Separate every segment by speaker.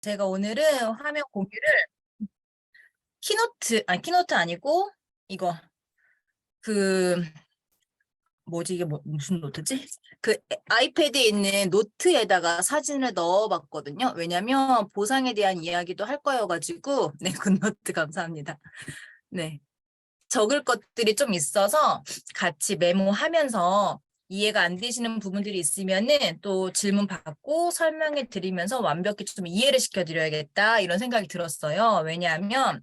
Speaker 1: 제가 오늘은 화면 공유를 키노트 아니고 이거 그 뭐지 이게 무슨 노트지? 그 아이패드에 있는 노트에다가 사진을 넣어봤거든요. 왜냐면 보상에 대한 이야기도 할 거여가지고 네, 굿노트 감사합니다. 네, 적을 것들이 좀 있어서 같이 메모하면서 이해가 안 되시는 부분들이 있으면은 또 질문 받고 설명해 드리면서 완벽히 좀 이해를 시켜드려야겠다 이런 생각이 들었어요. 왜냐하면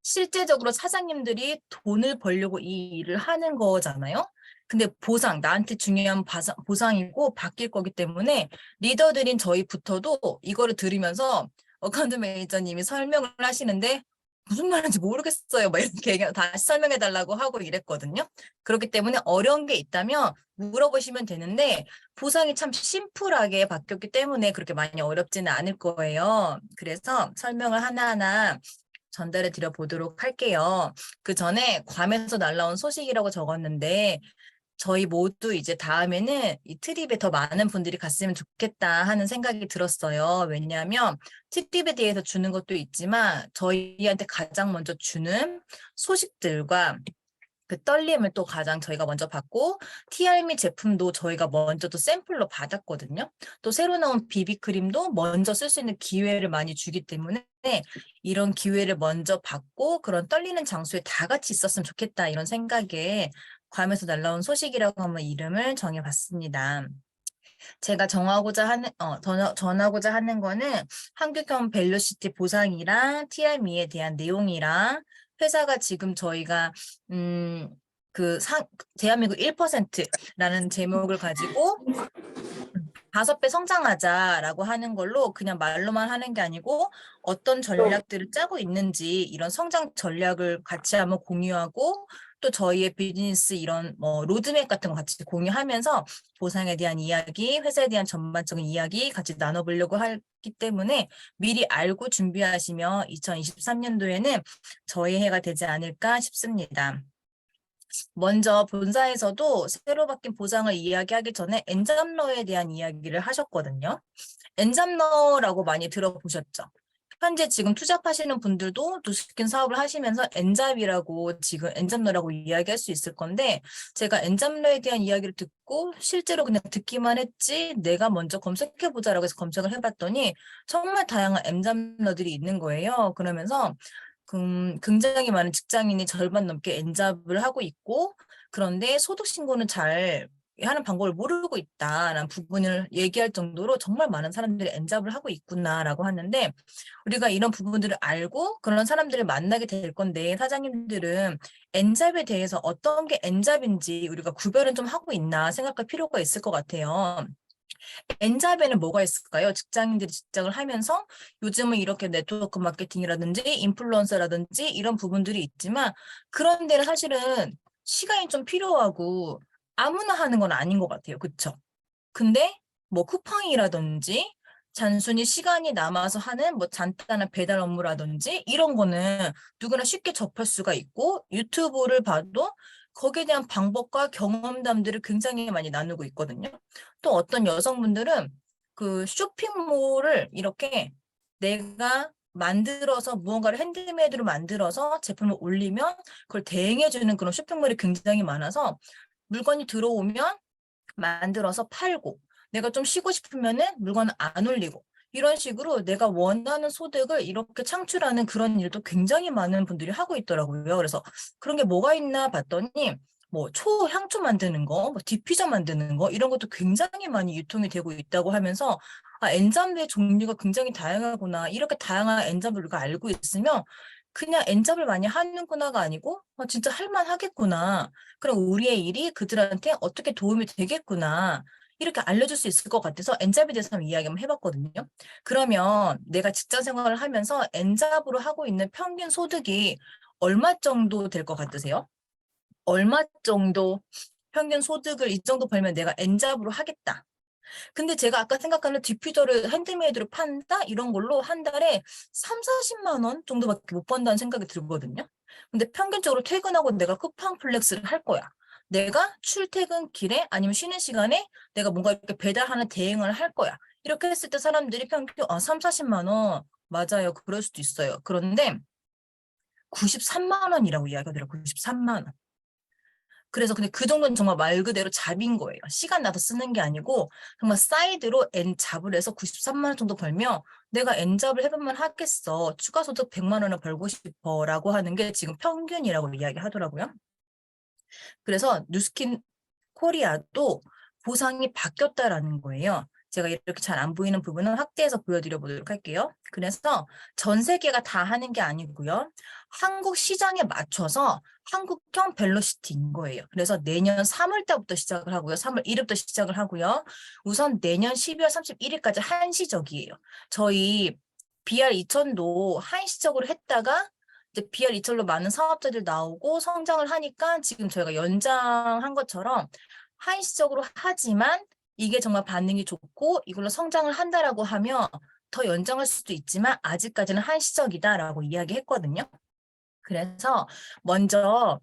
Speaker 1: 실제적으로 사장님들이 돈을 벌려고 이 일을 하는 거잖아요. 근데 나한테 중요한 보상이고 바뀔 거기 때문에 리더들인 저희부터도 이거를 들으면서 어카운트 매니저님이 설명을 하시는데 무슨 말인지 모르겠어요. 막 이렇게 다시 설명해 달라고 하고 이랬거든요. 그렇기 때문에 어려운 게 있다면 물어보시면 되는데 보상이 참 심플하게 바뀌었기 때문에 그렇게 많이 어렵지는 않을 거예요. 그래서 설명을 하나하나 전달해 드려 보도록 할게요. 그 전에 괌에서 날라온 소식이라고 적었는데 저희 모두 이제 다음에는 이 트립에 더 많은 분들이 갔으면 좋겠다 하는 생각이 들었어요. 왜냐하면 트립에 대해서 주는 것도 있지만 저희한테 가장 먼저 주는 소식들과 그 떨림을 또 가장 저희가 먼저 받고 티알미 제품도 저희가 먼저 또 샘플로 받았거든요. 또 새로 나온 비비크림도 먼저 쓸 수 있는 기회를 많이 주기 때문에 이런 기회를 먼저 받고 그런 떨리는 장소에 다 같이 있었으면 좋겠다 이런 생각에 괌에서 날라온 소식이라고 한번 이름을 정해봤습니다. 제가 전하고자 하는 거는 한국형 밸류시티 보상이랑 TRM에 대한 내용이랑 회사가 지금 저희가 음, 대한민국 1%라는 제목을 가지고 5배 성장하자라고 하는 걸로 그냥 말로만 하는 게 아니고 어떤 전략들을 짜고 있는지 이런 성장 전략을 같이 한번 공유하고 또 저희의 비즈니스 이런 뭐 로드맵 같은 거 같이 공유하면서 보상에 대한 이야기, 회사에 대한 전반적인 이야기 같이 나눠보려고 하기 때문에 미리 알고 준비하시면 2023년도에는 저희 해가 되지 않을까 싶습니다. 먼저 본사에서도 새로 바뀐 보상을 이야기하기 전에 엔잡러에 대한 이야기를 하셨거든요. 엔잡러라고 많이 들어보셨죠? 현재 지금 투잡하시는 분들도 누스킨 사업을 하시면서 엔잡이라고 지금 엔잡러라고 이야기할 수 있을 건데 제가 엔잡러에 대한 이야기를 듣고 실제로 그냥 듣기만 했지 내가 먼저 검색해보자라고 해서 검색을 해봤더니 정말 다양한 엔잡러들이 있는 거예요. 그러면서 굉장히 많은 직장인이 절반 넘게 엔잡을 하고 있고 그런데 소득 신고는 잘 하는 방법을 모르고 있다라는 부분을 얘기할 정도로 정말 많은 사람들이 엔잡을 하고 있구나라고 하는데 우리가 이런 부분들을 알고 그런 사람들을 만나게 될 건데 사장님들은 엔잡에 대해서 어떤 게 엔잡인지 우리가 구별은 좀 하고 있나 생각할 필요가 있을 것 같아요. 엔잡에는 뭐가 있을까요? 직장인들이 직장을 하면서 요즘은 이렇게 네트워크 마케팅이라든지 인플루언서라든지 이런 부분들이 있지만 그런 데는 사실은 시간이 좀 필요하고 아무나 하는 건 아닌 것 같아요. 그쵸? 근데 뭐 쿠팡이라든지 단순히 시간이 남아서 하는 뭐 간단한 배달 업무라든지 이런 거는 누구나 쉽게 접할 수가 있고 유튜브를 봐도 거기에 대한 방법과 경험담들을 굉장히 많이 나누고 있거든요. 또 어떤 여성분들은 그 쇼핑몰을 이렇게 내가 만들어서 무언가를 핸드메이드로 만들어서 제품을 올리면 그걸 대행해주는 그런 쇼핑몰이 굉장히 많아서 물건이 들어오면 만들어서 팔고 내가 좀 쉬고 싶으면은 물건을 안 올리고 이런 식으로 내가 원하는 소득을 이렇게 창출하는 그런 일도 굉장히 많은 분들이 하고 있더라고요. 그래서 그런 게 뭐가 있나 봤더니 뭐 초향초 만드는 거, 뭐 디퓨저 만드는 거 이런 것도 굉장히 많이 유통이 되고 있다고 하면서 엔잡의 종류가 굉장히 다양하구나. 이렇게 다양한 엔잡을 우리가 알고 있으면 그냥 엔잡을 많이 하는구나가 아니고 진짜 할만하겠구나. 그럼 우리의 일이 그들한테 어떻게 도움이 되겠구나. 이렇게 알려줄 수 있을 것 같아서 엔잡에 대해서 한번 이야기 한번 해봤거든요. 그러면 내가 직장 생활을 하면서 엔잡으로 하고 있는 평균 소득이 얼마 정도 될 것 같으세요? 얼마 정도 평균 소득을 이 정도 벌면 내가 엔잡으로 하겠다. 근데 제가 아까 생각하는 디퓨저를 핸드메이드로 판다? 이런 걸로 한 달에 3, 40만 원 정도밖에 못 번다는 생각이 들거든요. 근데 평균적으로 퇴근하고 내가 쿠팡 플렉스를 할 거야. 내가 출퇴근길에 아니면 쉬는 시간에 내가 뭔가 이렇게 배달하는 대행을 할 거야. 이렇게 했을 때 사람들이 평균 3, 40만 원 맞아요. 그럴 수도 있어요. 그런데 93만 원이라고 이야기하더라고요. 93만 원. 그래서 근데 그 정도는 정말 말 그대로 잡인 거예요. 시간 나서 쓰는 게 아니고 정말 사이드로 N잡을 해서 93만 원 정도 벌면 내가 N잡을 해보면 하겠어. 추가 소득 100만 원을 벌고 싶어라고 하는 게 지금 평균이라고 이야기하더라고요. 그래서 뉴스킨 코리아도 보상이 바뀌었다라는 거예요. 제가 이렇게 잘 안 보이는 부분은 확대해서 보여드려 보도록 할게요. 그래서 전 세계가 다 하는 게 아니고요. 한국 시장에 맞춰서 한국형 벨로시티인 거예요. 그래서 내년 3월 달부터 시작을 하고요. 3월 1일부터 시작을 하고요. 우선 내년 12월 31일까지 한시적이에요. 저희 BR 2000도 한시적으로 했다가 이제 BR 2000로 많은 사업자들 나오고 성장을 하니까 지금 저희가 연장한 것처럼 한시적으로 하지만 이게 정말 반응이 좋고 이걸로 성장을 한다라고 하면 더 연장할 수도 있지만 아직까지는 한시적이다라고 이야기했거든요. 그래서 먼저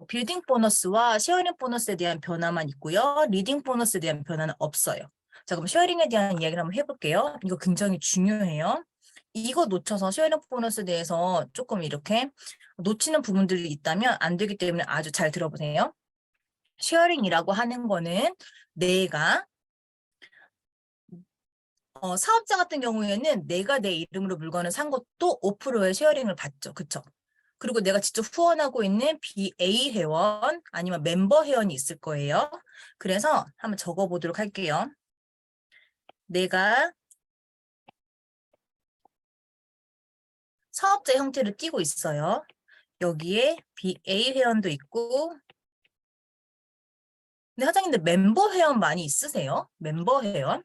Speaker 1: 빌딩 보너스와 쉐어링 보너스에 대한 변화만 있고요. 리딩 보너스에 대한 변화는 없어요. 자, 그럼 쉐어링에 대한 이야기를 한번 해볼게요. 이거 굉장히 중요해요. 이거 놓쳐서 쉐어링 보너스에 대해서 조금 이렇게 놓치는 부분들이 있다면 안 되기 때문에 아주 잘 들어보세요. 쉐어링이라고 하는 거는 내가 사업자 같은 경우에는 내가 내 이름으로 물건을 산 것도 5%의 쉐어링을 받죠. 그쵸? 그리고 내가 직접 후원하고 있는 BA 회원 아니면 멤버 회원이 있을 거예요. 그래서 한번 적어보도록 할게요. 내가 사업자 형태를 띠고 있어요. 여기에 BA 회원도 있고 근데 사장님들 멤버 회원 많이 있으세요? 멤버 회원?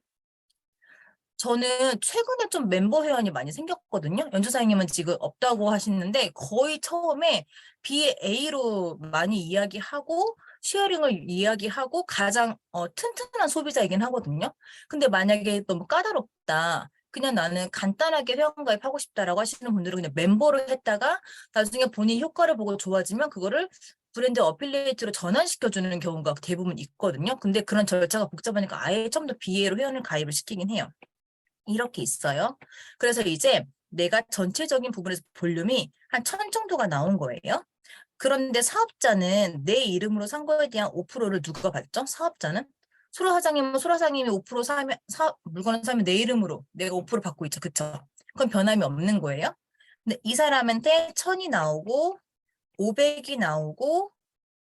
Speaker 1: 저는 최근에 좀 멤버 회원이 많이 생겼거든요. 연주사님은 지금 없다고 하시는데 거의 처음에 BA로 많이 이야기하고 쉐어링을 이야기하고 가장 튼튼한 소비자이긴 하거든요. 근데 만약에 너무 까다롭다. 그냥 나는 간단하게 회원가입하고 싶다라고 하시는 분들은 그냥 멤버를 했다가 나중에 본인 효과를 보고 좋아지면 그거를 브랜드 어필리에이트로 전환시켜주는 경우가 대부분 있거든요. 근데 그런 절차가 복잡하니까 아예 처음부터 BA로 회원을 가입을 시키긴 해요. 이렇게 있어요. 그래서 이제 내가 전체적인 부분에서 볼륨이 한 1000 정도가 나온 거예요. 그런데 사업자는 내 이름으로 산 거에 대한 5%를 누가 받죠? 사업자는? 소라 사장님은 소라 사장님이 5% 사면, 물건을 사면 내 이름으로 내가 5% 받고 있죠. 그쵸? 그건 변함이 없는 거예요. 근데 이 사람한테 1000이 나오고 500이 나오고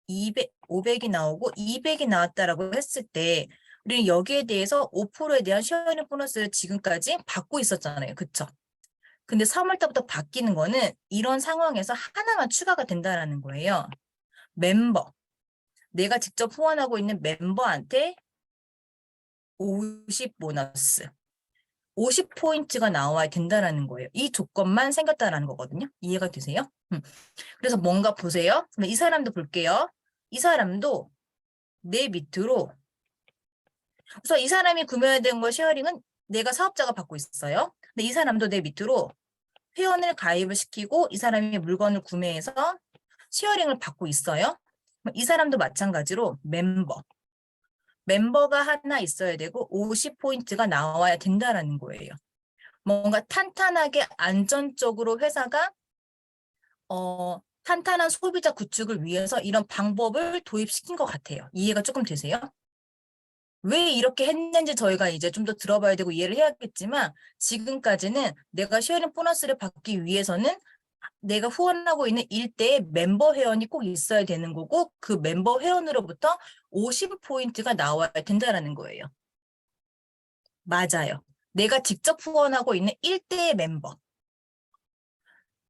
Speaker 1: 500이 나오고 200이 나왔다라고 했을 때 우리는 여기에 대해서 5%에 대한 쉐어링 보너스를 지금까지 받고 있었잖아요. 그쵸? 근데 3월 달부터 바뀌는 거는 이런 상황에서 하나만 추가가 된다는 거예요. 멤버. 내가 직접 후원하고 있는 멤버한테 50 보너스. 50포인트가 나와야 된다는 거예요. 이 조건만 생겼다는 거거든요. 이해가 되세요? 그래서 뭔가 보세요. 이 사람도 볼게요. 이 사람도 내 밑으로 그래서 이 사람이 구매된 거 쉐어링은 내가 사업자가 받고 있어요. 근데 이 사람도 내 밑으로 회원을 가입을 시키고 이 사람이 물건을 구매해서 쉐어링을 받고 있어요. 이 사람도 마찬가지로 멤버가 하나 있어야 되고 50포인트가 나와야 된다라는 거예요. 뭔가 탄탄하게 안전적으로 회사가 탄탄한 소비자 구축을 위해서 이런 방법을 도입시킨 것 같아요. 이해가 조금 되세요? 왜 이렇게 했는지 저희가 이제 좀 더 들어봐야 되고 이해를 해야겠지만 지금까지는 내가 쉐어링 보너스를 받기 위해서는 내가 후원하고 있는 일대에 멤버 회원이 꼭 있어야 되는 거고 그 멤버 회원으로부터 50포인트가 나와야 된다는 거예요. 맞아요. 내가 직접 후원하고 있는 일대의 멤버.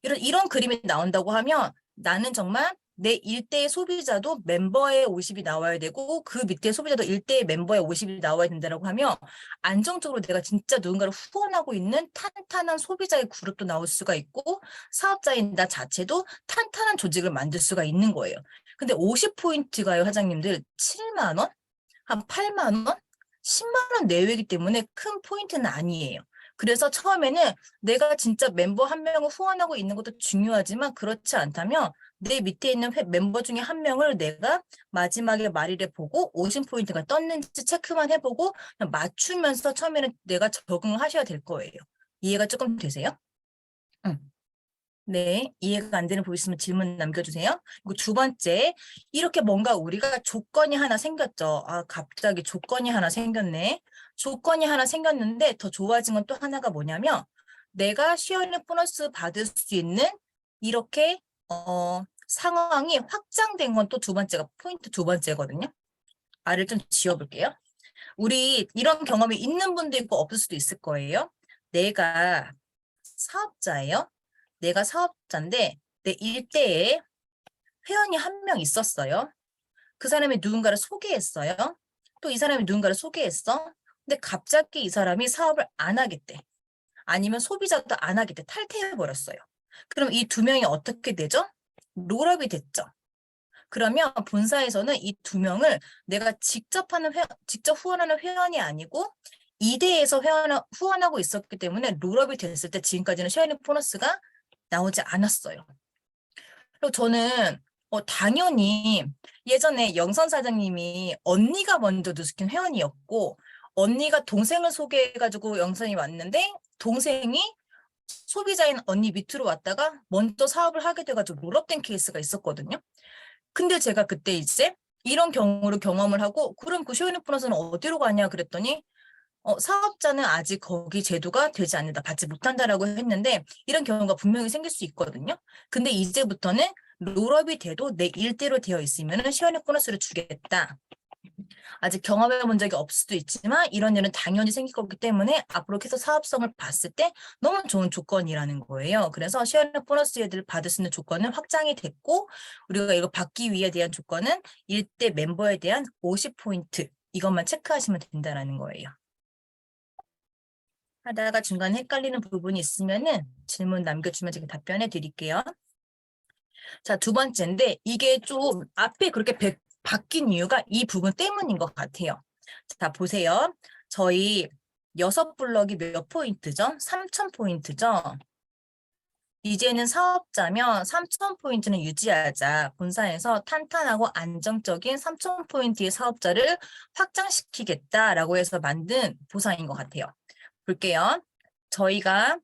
Speaker 1: 이런 그림이 나온다고 하면 나는 정말 내 일대의 소비자도 멤버의 50이 나와야 되고 그 밑에 소비자도 일대의 멤버의 50이 나와야 된다고 하면 안정적으로 내가 진짜 누군가를 후원하고 있는 탄탄한 소비자의 그룹도 나올 수가 있고 사업자인 나 자체도 탄탄한 조직을 만들 수가 있는 거예요. 근데 50포인트가요, 사장님들 7만 원? 한 8만 원? 10만 원 내외이기 때문에 큰 포인트는 아니에요. 그래서 처음에는 내가 진짜 멤버 한 명을 후원하고 있는 것도 중요하지만 그렇지 않다면 내 밑에 있는 멤버 중에 한 명을 내가 마지막에 말일에 보고 오신 포인트가 떴는지 체크만 해보고 그냥 맞추면서 처음에는 내가 적응을 하셔야 될 거예요. 이해가 조금 되세요? 응. 네, 이해가 안 되는 부 있으면 질문 남겨주세요. 그리고 두 번째, 이렇게 뭔가 우리가 조건이 하나 생겼죠. 아, 갑자기 조건이 하나 생겼네. 조건이 하나 생겼는데 더 좋아진 건 또 하나가 뭐냐면 내가 시어링 보너스 받을 수 있는 이렇게 상황이 확장된 건 또 두 번째가 포인트 두 번째거든요. 알을 좀 지워볼게요. 우리 이런 경험이 있는 분도 있고 없을 수도 있을 거예요. 내가 사업자예요. 내가 사업자인데 내 일대에 회원이 한 명 있었어요. 그 사람이 누군가를 소개했어요. 또 이 사람이 누군가를 소개했어. 근데 갑자기 이 사람이 사업을 안 하겠대. 아니면 소비자도 안 하겠대. 탈퇴해버렸어요. 그럼 이 두 명이 어떻게 되죠? 롤업이 됐죠. 그러면 본사에서는 이 두 명을 내가 직접 후원하는 회원이 아니고 2대에서 후원하고 있었기 때문에 롤업이 됐을 때 지금까지는 쉐어링 보너스가 나오지 않았어요. 그리고 저는 당연히 예전에 영선 사장님이 언니가 먼저 누스킨 회원이었고 언니가 동생을 소개해가지고 영선이 왔는데 동생이 소비자인 언니 밑으로 왔다가 먼저 사업을 하게 돼가지고 롤업된 케이스가 있었거든요. 근데 제가 그때 이제 이런 경우를 경험을 하고 그럼 그 쇼윈 플러스는 어디로 가냐 그랬더니 사업자는 아직 거기 제도가 되지 않는다, 받지 못한다라고 했는데 이런 경우가 분명히 생길 수 있거든요. 근데 이제부터는 롤업이 돼도 내 일대로 되어 있으면 시원한 보너스를 주겠다. 아직 경험해 본 적이 없을 수도 있지만 이런 일은 당연히 생길 거기 때문에 앞으로 계속 사업성을 봤을 때 너무 좋은 조건이라는 거예요. 그래서 시원한 보너스 애들 받을 수 있는 조건은 확장이 됐고 우리가 이거 받기 위해 대한 조건은 일대 멤버에 대한 50포인트 이것만 체크하시면 된다는 거예요. 하다가 중간에 헷갈리는 부분이 있으면은 질문 남겨주면 제가 답변해 드릴게요. 자, 두 번째인데 이게 좀 앞에 그렇게 바뀐 이유가 이 부분 때문인 것 같아요. 자, 보세요. 저희 6블럭이 몇 포인트죠? 3,000포인트죠? 이제는 사업자면 3,000포인트는 유지하자. 본사에서 탄탄하고 안정적인 3,000포인트의 사업자를 확장시키겠다라고 해서 만든 보상인 것 같아요. 볼게요. 저희가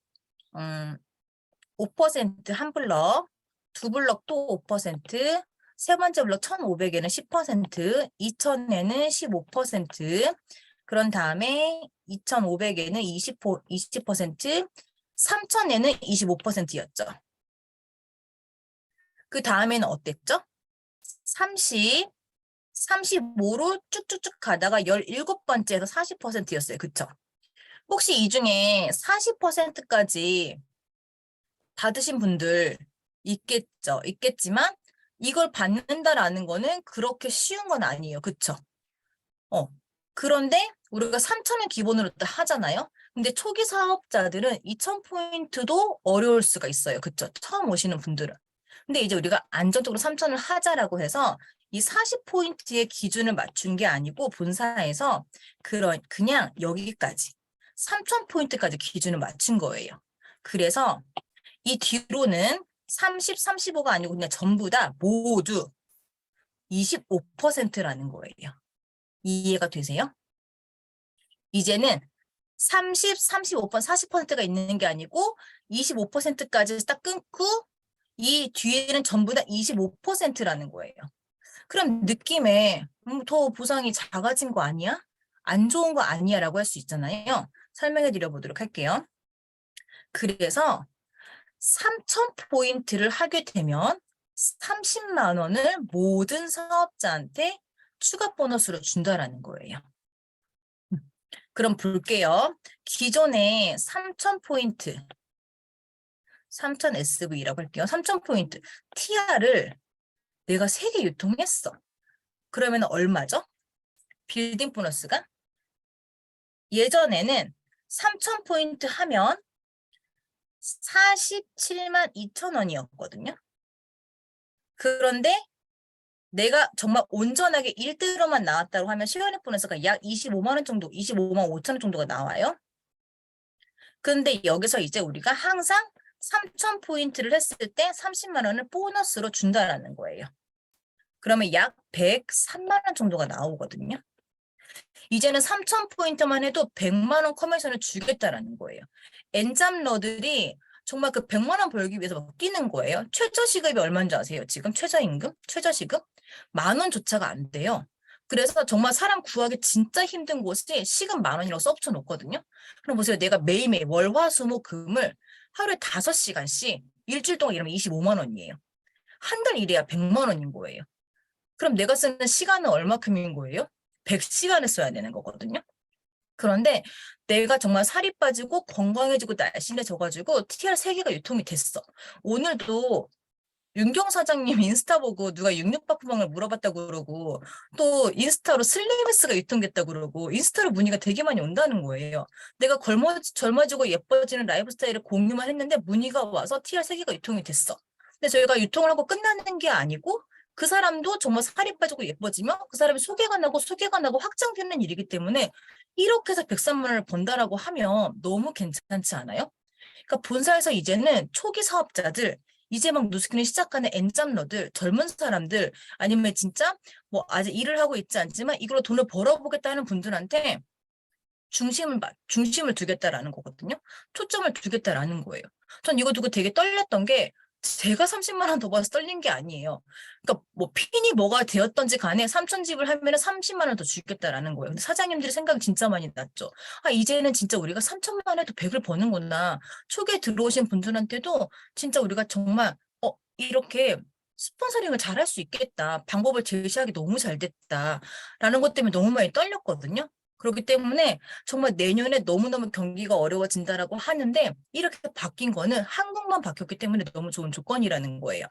Speaker 1: 5% 한 블럭, 두 블럭 또 5%, 세 번째 블럭 1,500에는 10%, 2,000에는 15%, 그런 다음에 2,500에는 20%, 3,000에는 25%였죠. 그 다음에는 어땠죠? 30, 35로 쭉쭉쭉 가다가 17번째에서 40%였어요. 그쵸? 혹시 이 중에 40%까지 받으신 분들 있겠죠. 있겠지만 이걸 받는다라는 거는 그렇게 쉬운 건 아니에요. 그쵸? 그런데 우리가 3,000을 기본으로 또 하잖아요. 근데 초기 사업자들은 2,000포인트도 어려울 수가 있어요. 그쵸? 처음 오시는 분들은. 근데 이제 우리가 안정적으로 3,000을 하자라고 해서 이 40포인트의 기준을 맞춘 게 아니고 본사에서 그냥 여기까지 3,000포인트까지 기준을 맞춘 거예요. 그래서 이 뒤로는 30, 35가 아니고 그냥 전부 다 모두 25%라는 거예요. 이해가 되세요? 이제는 30, 35%, 40%가 있는 게 아니고 25%까지 딱 끊고 이 뒤에는 전부 다 25%라는 거예요. 그럼 느낌에 더 보상이 작아진 거 아니야? 안 좋은 거 아니야? 라고 할 수 있잖아요. 설명해 드려 보도록 할게요. 그래서 3,000포인트를 하게 되면 30만 원을 모든 사업자한테 추가 보너스로 준다라는 거예요. 그럼 볼게요. 기존에 3,000포인트, 3,000 SV라고 할게요. 3,000포인트, TR을 내가 3개 유통했어. 그러면 얼마죠? 빌딩 보너스가? 예전에는 3,000포인트 하면 47만 2천 원이었거든요. 그런데 내가 정말 온전하게 1대로만 나왔다고 하면 시간의 보너스가 약 25만 원 정도, 25만 5천 원 정도가 나와요. 근데 여기서 이제 우리가 항상 3,000포인트를 했을 때 30만 원을 보너스로 준다라는 거예요. 그러면 약 103만 원 정도가 나오거든요. 이제는 3,000포인트만 해도 100만 원 커미션을 주겠다라는 거예요. 엔잡러들이 정말 그 100만 원 벌기 위해서 막 뛰는 거예요. 최저시급이 얼마인지 아세요? 지금 최저임금? 최저시급? 10,000원조차가 안 돼요. 그래서 정말 사람 구하기 진짜 힘든 곳이 시급 10,000원이라고 써붙여 놓거든요. 그럼 보세요. 내가 매일매일 월화수목금을 하루에 5시간씩 일주일 동안 일하면 25만 원이에요. 한 달 일해야 100만 원인 거예요. 그럼 내가 쓰는 시간은 얼마큼인 거예요? 100시간을 써야 되는 거거든요. 그런데 내가 정말 살이 빠지고 건강해지고 날씬해져가지고 TR 3개가 유통이 됐어. 오늘도 윤경 사장님 인스타 보고 누가 육육박부방을 물어봤다고 그러고 또 인스타로 슬림스가 유통됐다고 그러고 인스타로 문의가 되게 많이 온다는 거예요. 내가 젊어지고 예뻐지는 라이프 스타일을 공유만 했는데 문의가 와서 TR 3개가 유통이 됐어. 근데 저희가 유통을 하고 끝나는 게 아니고 그 사람도 정말 살이 빠지고 예뻐지면 그 사람이 소개가 나고 확장되는 일이기 때문에 이렇게 해서 103만 원을 번다라고 하면 너무 괜찮지 않아요? 그러니까 본사에서 이제는 초기 사업자들, 이제 막 누스키를 시작하는 엔잡러들, 젊은 사람들, 아니면 진짜 뭐 아직 일을 하고 있지 않지만 이걸로 돈을 벌어보겠다는 분들한테 중심을 두겠다라는 거거든요. 초점을 두겠다라는 거예요. 전 이거 두고 되게 떨렸던 게 제가 30만 원 더 받아서 떨린 게 아니에요. 그러니까 뭐 핀이 뭐가 되었던지 간에 3,000집을 하면 30만 원 더 주겠다라는 거예요. 근데 사장님들이 생각이 진짜 많이 났죠. 아, 이제는 진짜 우리가 3,000만 원에도 100을 버는구나. 초기에 들어오신 분들한테도 진짜 우리가 정말 이렇게 스폰서링을 잘 할 수 있겠다. 방법을 제시하기 너무 잘 됐다라는 것 때문에 너무 많이 떨렸거든요. 그렇기 때문에 정말 내년에 너무너무 경기가 어려워진다라고 하는데 이렇게 바뀐 거는 한국만 바뀌었기 때문에 너무 좋은 조건이라는 거예요.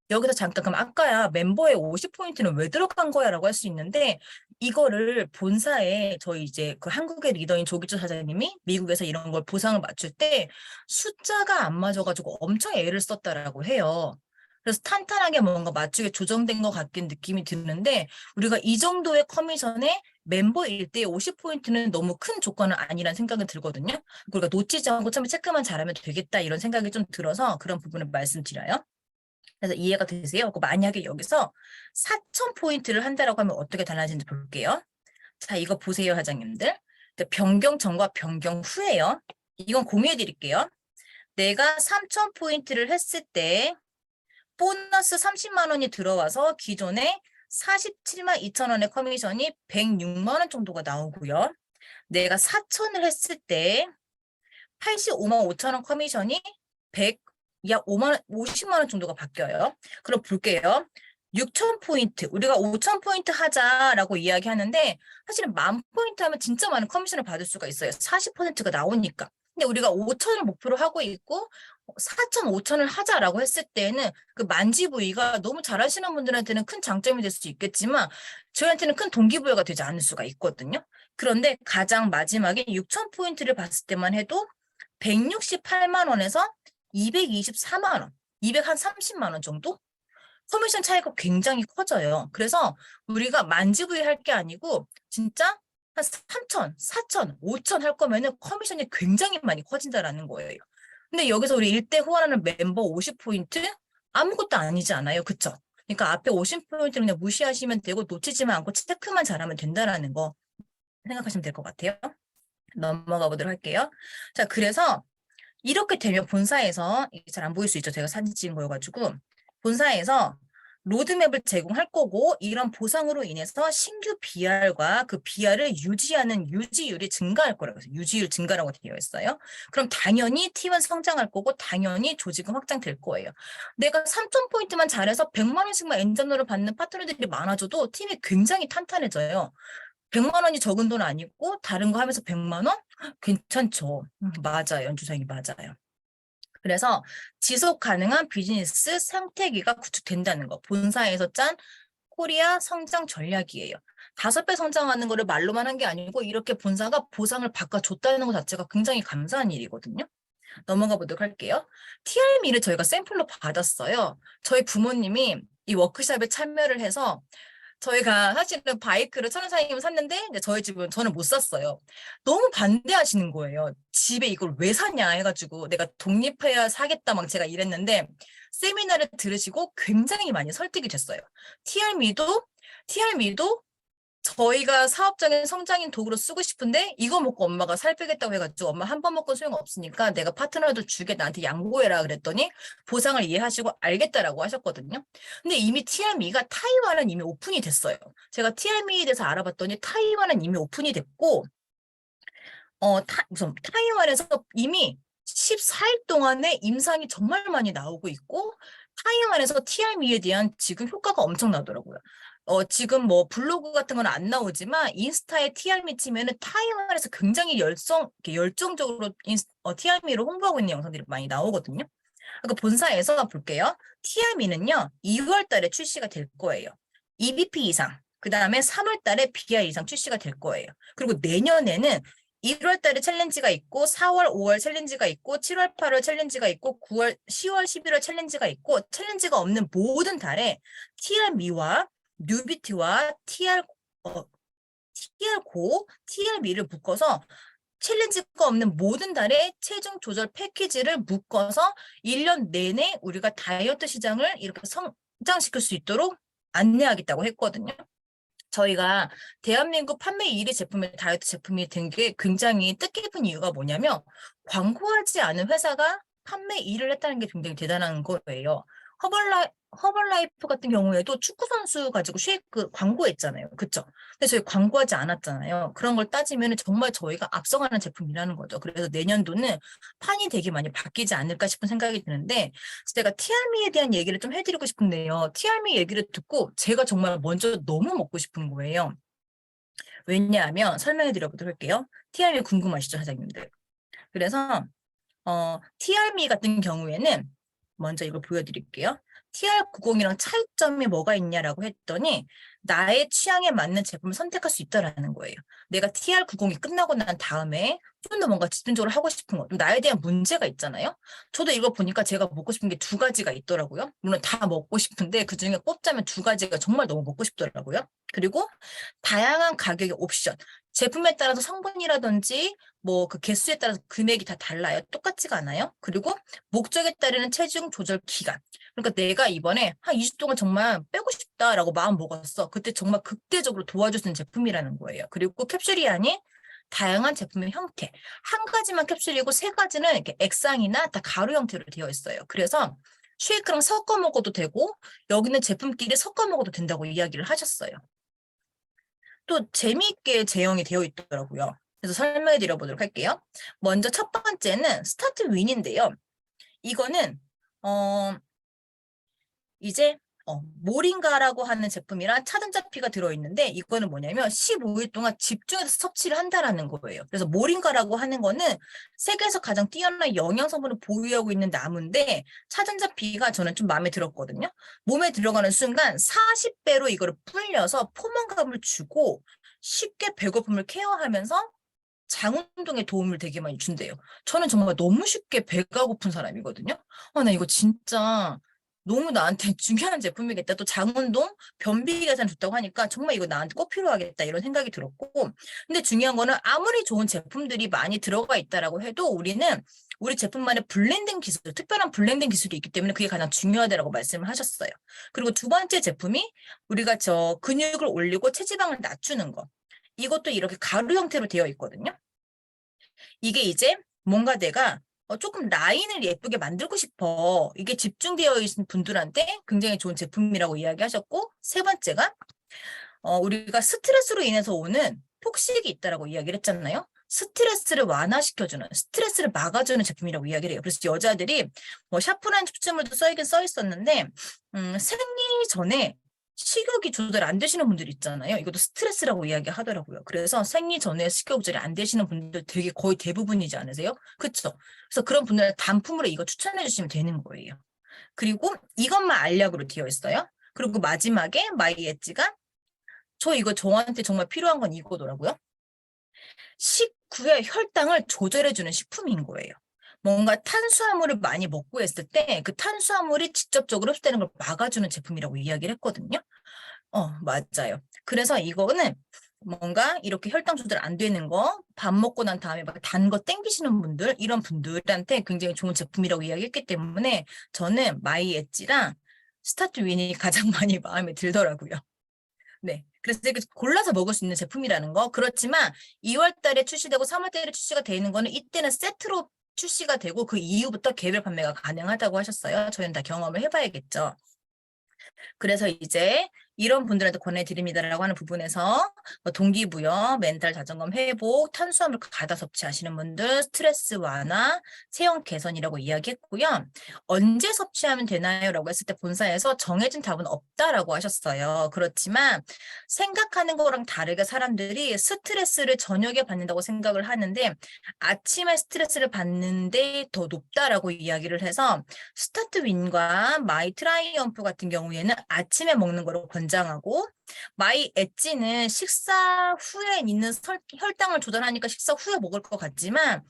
Speaker 1: 여기서 잠깐 그럼 아까야 멤버의 50포인트는 왜 들어간 거야 라고 할 수 있는데 이거를 본사에 저희 이제 그 한국의 리더인 조기조 사장님이 미국에서 이런 걸 보상을 맞출 때 숫자가 안 맞아가지고 엄청 애를 썼다라고 해요. 그래서 탄탄하게 뭔가 맞추게 조정된 것 같긴 느낌이 드는데 우리가 이 정도의 커미션에 멤버 일대의 50포인트는 너무 큰 조건은 아니라는 생각이 들거든요. 그러니까 놓치지 않고 처음에 체크만 잘하면 되겠다 이런 생각이 좀 들어서 그런 부분을 말씀드려요. 그래서 이해가 되세요? 만약에 여기서 4,000포인트를 한다라고 하면 어떻게 달라지는지 볼게요. 자, 이거 보세요, 사장님들. 변경 전과 변경 후에요. 이건 공유해 드릴게요. 내가 3,000포인트를 했을 때 보너스 30만 원이 들어와서 기존에 47만 2천 원의 커미션이 106만 원 정도가 나오고요. 내가 4,000을 했을 때 85만 5천 원 커미션이 약 50만 원 정도가 바뀌어요. 그럼 볼게요. 6,000포인트, 우리가 5,000포인트 하자라고 이야기하는데 사실은 10,000포인트 하면 진짜 많은 커미션을 받을 수가 있어요. 40%가 나오니까. 근데 우리가 5,000을 목표로 하고 있고 4,000, 5,000을 하자라고 했을 때는 그 만지 부위가 너무 잘하시는 분들한테는 큰 장점이 될 수 있겠지만 저희한테는 큰 동기부여가 되지 않을 수가 있거든요. 그런데 가장 마지막에 6,000포인트를 봤을 때만 해도 168만 원에서 224만 원, 230만 원 정도? 커미션 차이가 굉장히 커져요. 그래서 우리가 만지부위 할 게 아니고 진짜 한 3천, 4천, 5천 할 거면은 커미션이 굉장히 많이 커진다라는 거예요. 근데 여기서 우리 일대 후원하는 멤버 50포인트? 아무것도 아니지 않아요. 그쵸? 그러니까 앞에 50포인트를 그냥 무시하시면 되고 놓치지만 않고 체크만 잘하면 된다라는 거 생각하시면 될 것 같아요. 넘어가 보도록 할게요. 자, 그래서 이렇게 되면 본사에서 잘 안 보일 수 있죠. 제가 사진 찍은 거여가지고 본사에서 로드맵을 제공할 거고 이런 보상으로 인해서 신규 BR과 그 BR을 유지하는 유지율이 증가할 거라고 해서 유지율 증가라고 되어 있어요. 그럼 당연히 팀은 성장할 거고 당연히 조직은 확장될 거예요. 내가 3,000포인트만 잘해서 100만 원씩만 엔잡러를 받는 파트너들이 많아져도 팀이 굉장히 탄탄해져요. 100만 원이 적은 돈 아니고 다른 거 하면서 100만 원? 괜찮죠. 맞아요. 연주생이 맞아요. 그래서 지속 가능한 비즈니스 생태계가 구축된다는 거. 본사에서 짠 코리아 성장 전략이에요. 5배 성장하는 거를 말로만 한 게 아니고 이렇게 본사가 보상을 바꿔줬다는 것 자체가 굉장히 감사한 일이거든요. 넘어가 보도록 할게요. TRM를 저희가 샘플로 받았어요. 저희 부모님이 이 워크숍에 참여를 해서 저희가 사실은 바이크를 천원사님은 샀는데 이제 저희 집은 저는 못 샀어요. 너무 반대하시는 거예요. 집에 이걸 왜 사냐 해가지고 내가 독립해야 사겠다 막 제가 이랬는데 세미나를 들으시고 굉장히 많이 설득이 됐어요. TRM도 저희가 사업적인 성장인 도구로 쓰고 싶은데 이거 먹고 엄마가 살 빼겠다고 해가지고 엄마 한 번 먹고 소용없으니까 내가 파트너도 주게 나한테 양보해라 그랬더니 보상을 이해하시고 알겠다라고 하셨거든요. 근데 이미 TRM가 타이완은 이미 오픈이 됐어요. 제가 TRM에 대해서 알아봤더니 타이완은 이미 오픈이 됐고 우선 타이완에서 이미 14일 동안에 임상이 정말 많이 나오고 있고 타이완에서 TRM에 대한 지금 효과가 엄청나더라고요. 지금 뭐 블로그 같은 건 안 나오지만 인스타에 TRM 치면은 타이완에서 굉장히 열정적으로 TRM를 홍보하고 있는 영상들이 많이 나오거든요. 그러니까 본사에서 볼게요. TRM는요, 2월 달에 출시가 될 거예요. EBP 이상, 그 다음에 3월 달에 BI 이상 출시가 될 거예요. 그리고 내년에는 1월 달에 챌린지가 있고 4월, 5월 챌린지가 있고 7월, 8월 챌린지가 있고 9월, 10월, 11월 챌린지가 있고 챌린지가 없는 모든 달에 TRM와 뉴비티와 TR고, TR미를 묶어서 챌린지가 없는 모든 달에 체중 조절 패키지를 묶어서 1년 내내 우리가 다이어트 시장을 이렇게 성장시킬 수 있도록 안내하겠다고 했거든요. 저희가 대한민국 판매 1위 제품이 다이어트 제품이 된 게 굉장히 뜻깊은 이유가 뭐냐면 광고하지 않은 회사가 판매 1위를 했다는 게 굉장히 대단한 거예요. 허벌라이프 같은 경우에도 축구 선수 가지고 쉐이크 광고했잖아요. 그쵸? 근데 저희 광고하지 않았잖아요. 그런 걸 따지면 정말 저희가 앞서가는 제품이라는 거죠. 그래서 내년도는 판이 되게 많이 바뀌지 않을까 싶은 생각이 드는데 제가 티알미에 대한 얘기를 좀 해드리고 싶은데요. 티알미 얘기를 듣고 제가 정말 먼저 너무 먹고 싶은 거예요. 왜냐하면 설명해 드려보도록 할게요. 티알미 궁금하시죠, 사장님들? 그래서 TR미 같은 경우에는 먼저 이걸 보여드릴게요. TR90이랑 차이점이 뭐가 있냐라고 했더니 나의 취향에 맞는 제품을 선택할 수 있다라는 거예요. 내가 TR90이 끝나고 난 다음에 좀 더 뭔가 집중적으로 하고 싶은 거, 나에 대한 문제가 있잖아요. 저도 이거 보니까 제가 먹고 싶은 게 두 가지가 있더라고요. 물론 다 먹고 싶은데 그중에 꼽자면 두 가지가 정말 너무 먹고 싶더라고요. 그리고 다양한 가격의 옵션, 제품에 따라서 성분이라든지 뭐 그 개수에 따라서 금액이 다 달라요. 똑같지가 않아요. 그리고 목적에 따르는 체중 조절 기간. 그러니까 내가 이번에 한 2주 동안 정말 빼고 싶다라고 마음 먹었어. 그때 정말 극대적으로 도와줄 수 있는 제품이라는 거예요. 그리고 캡슐이 아닌 다양한 제품의 형태. 한 가지만 캡슐이고 세 가지는 이렇게 액상이나 다 가루 형태로 되어 있어요. 그래서 쉐이크랑 섞어 먹어도 되고 여기는 제품끼리 섞어 먹어도 된다고 이야기를 하셨어요. 또 재미있게 제형이 되어 있더라고요. 그래서 설명해 드려보도록 할게요. 먼저 첫 번째는 스타트 윈인데요. 이거는 이제 모링가라고 하는 제품이랑 차전자피가 들어있는데 이거는 뭐냐면 15일 동안 집중해서 섭취를 한다라는 거예요. 그래서 모링가라고 하는 거는 세계에서 가장 뛰어난 영양 성분을 보유하고 있는 나무인데 차전자피가 저는 좀 마음에 들었거든요. 몸에 들어가는 순간 40배로 이거를 불려서 포만감을 주고 쉽게 배고픔을 케어하면서 장 운동에 도움을 되게 많이 준대요. 저는 정말 너무 쉽게 배가 고픈 사람이거든요. 나 이거 진짜 너무 나한테 중요한 제품이겠다. 또 장운동, 변비 개선 좋다고 하니까 정말 이거 나한테 꼭 필요하겠다 이런 생각이 들었고 근데 중요한 거는 아무리 좋은 제품들이 많이 들어가 있다라고 해도 우리는 우리 제품만의 블렌딩 기술, 특별한 블렌딩 기술이 있기 때문에 그게 가장 중요하다라고 말씀을 하셨어요. 그리고 두 번째 제품이 우리가 저 근육을 올리고 체지방을 낮추는 거. 이것도 이렇게 가루 형태로 되어 있거든요. 이게 이제 뭔가 내가 조금 라인을 예쁘게 만들고 싶어. 이게 집중되어 있는 분들한테 굉장히 좋은 제품이라고 이야기하셨고, 세 번째가 우리가 스트레스로 인해서 오는 폭식이 있다라고 이야기를 했잖아요. 스트레스를 완화시켜주는, 스트레스를 막아주는 제품이라고 이야기를 해요. 그래서 여자들이 뭐 샤프란 추출물도 써있긴 써 있었는데, 생리 전에 식욕이 조절 안 되시는 분들 있잖아요. 이것도 스트레스라고 이야기하더라고요. 그래서 생리 전에 식욕 조절이 안 되시는 분들 되게 거의 대부분이지 않으세요? 그렇죠? 그래서 그런 분들 단품으로 이거 추천해 주시면 되는 거예요. 그리고 이것만 알약으로 되어 있어요. 그리고 마지막에 마이 엣지가 저 이거 저한테 정말 필요한 건 이거더라고요. 식후에 혈당을 조절해주는 식품인 거예요. 뭔가 탄수화물을 많이 먹고 했을 때 그 탄수화물이 직접적으로 흡수되는 걸 막아주는 제품이라고 이야기를 했거든요. 맞아요. 그래서 이거는 뭔가 이렇게 혈당 조절 안 되는 거, 밥 먹고 난 다음에 막 단 거 땡기시는 분들, 이런 분들한테 굉장히 좋은 제품이라고 이야기했기 때문에 저는 마이 엣지랑 스타트 윈이 가장 많이 마음에 들더라고요. 네. 그래서 이렇게 골라서 먹을 수 있는 제품이라는 거. 그렇지만 2월 달에 출시되고 3월 달에 출시가 되는 거는 이때는 세트로 출시가 되고 그 이후부터 개별 판매가 가능하다고 하셨어요. 저희는 다 경험을 해봐야겠죠. 그래서 이제 이런 분들한테 권해드립니다라고 하는 부분에서 뭐 동기부여, 멘탈 자존감 회복, 탄수화물 과다 섭취하시는 분들, 스트레스 완화, 체형 개선이라고 이야기했고요. 언제 섭취하면 되나요? 라고 했을 때 본사에서 정해진 답은 없다라고 하셨어요. 그렇지만 생각하는 거랑 다르게 사람들이 스트레스를 저녁에 받는다고 생각을 하는데 아침에 스트레스를 받는데 더 높다라고 이야기를 해서 스타트 윈과 마이 트라이엄프 같은 경우에는 아침에 먹는 거를 권장하고 마이 엣지는 식사 후에 있는 혈당을 조절하니까 식사 후에 먹을 것 같지만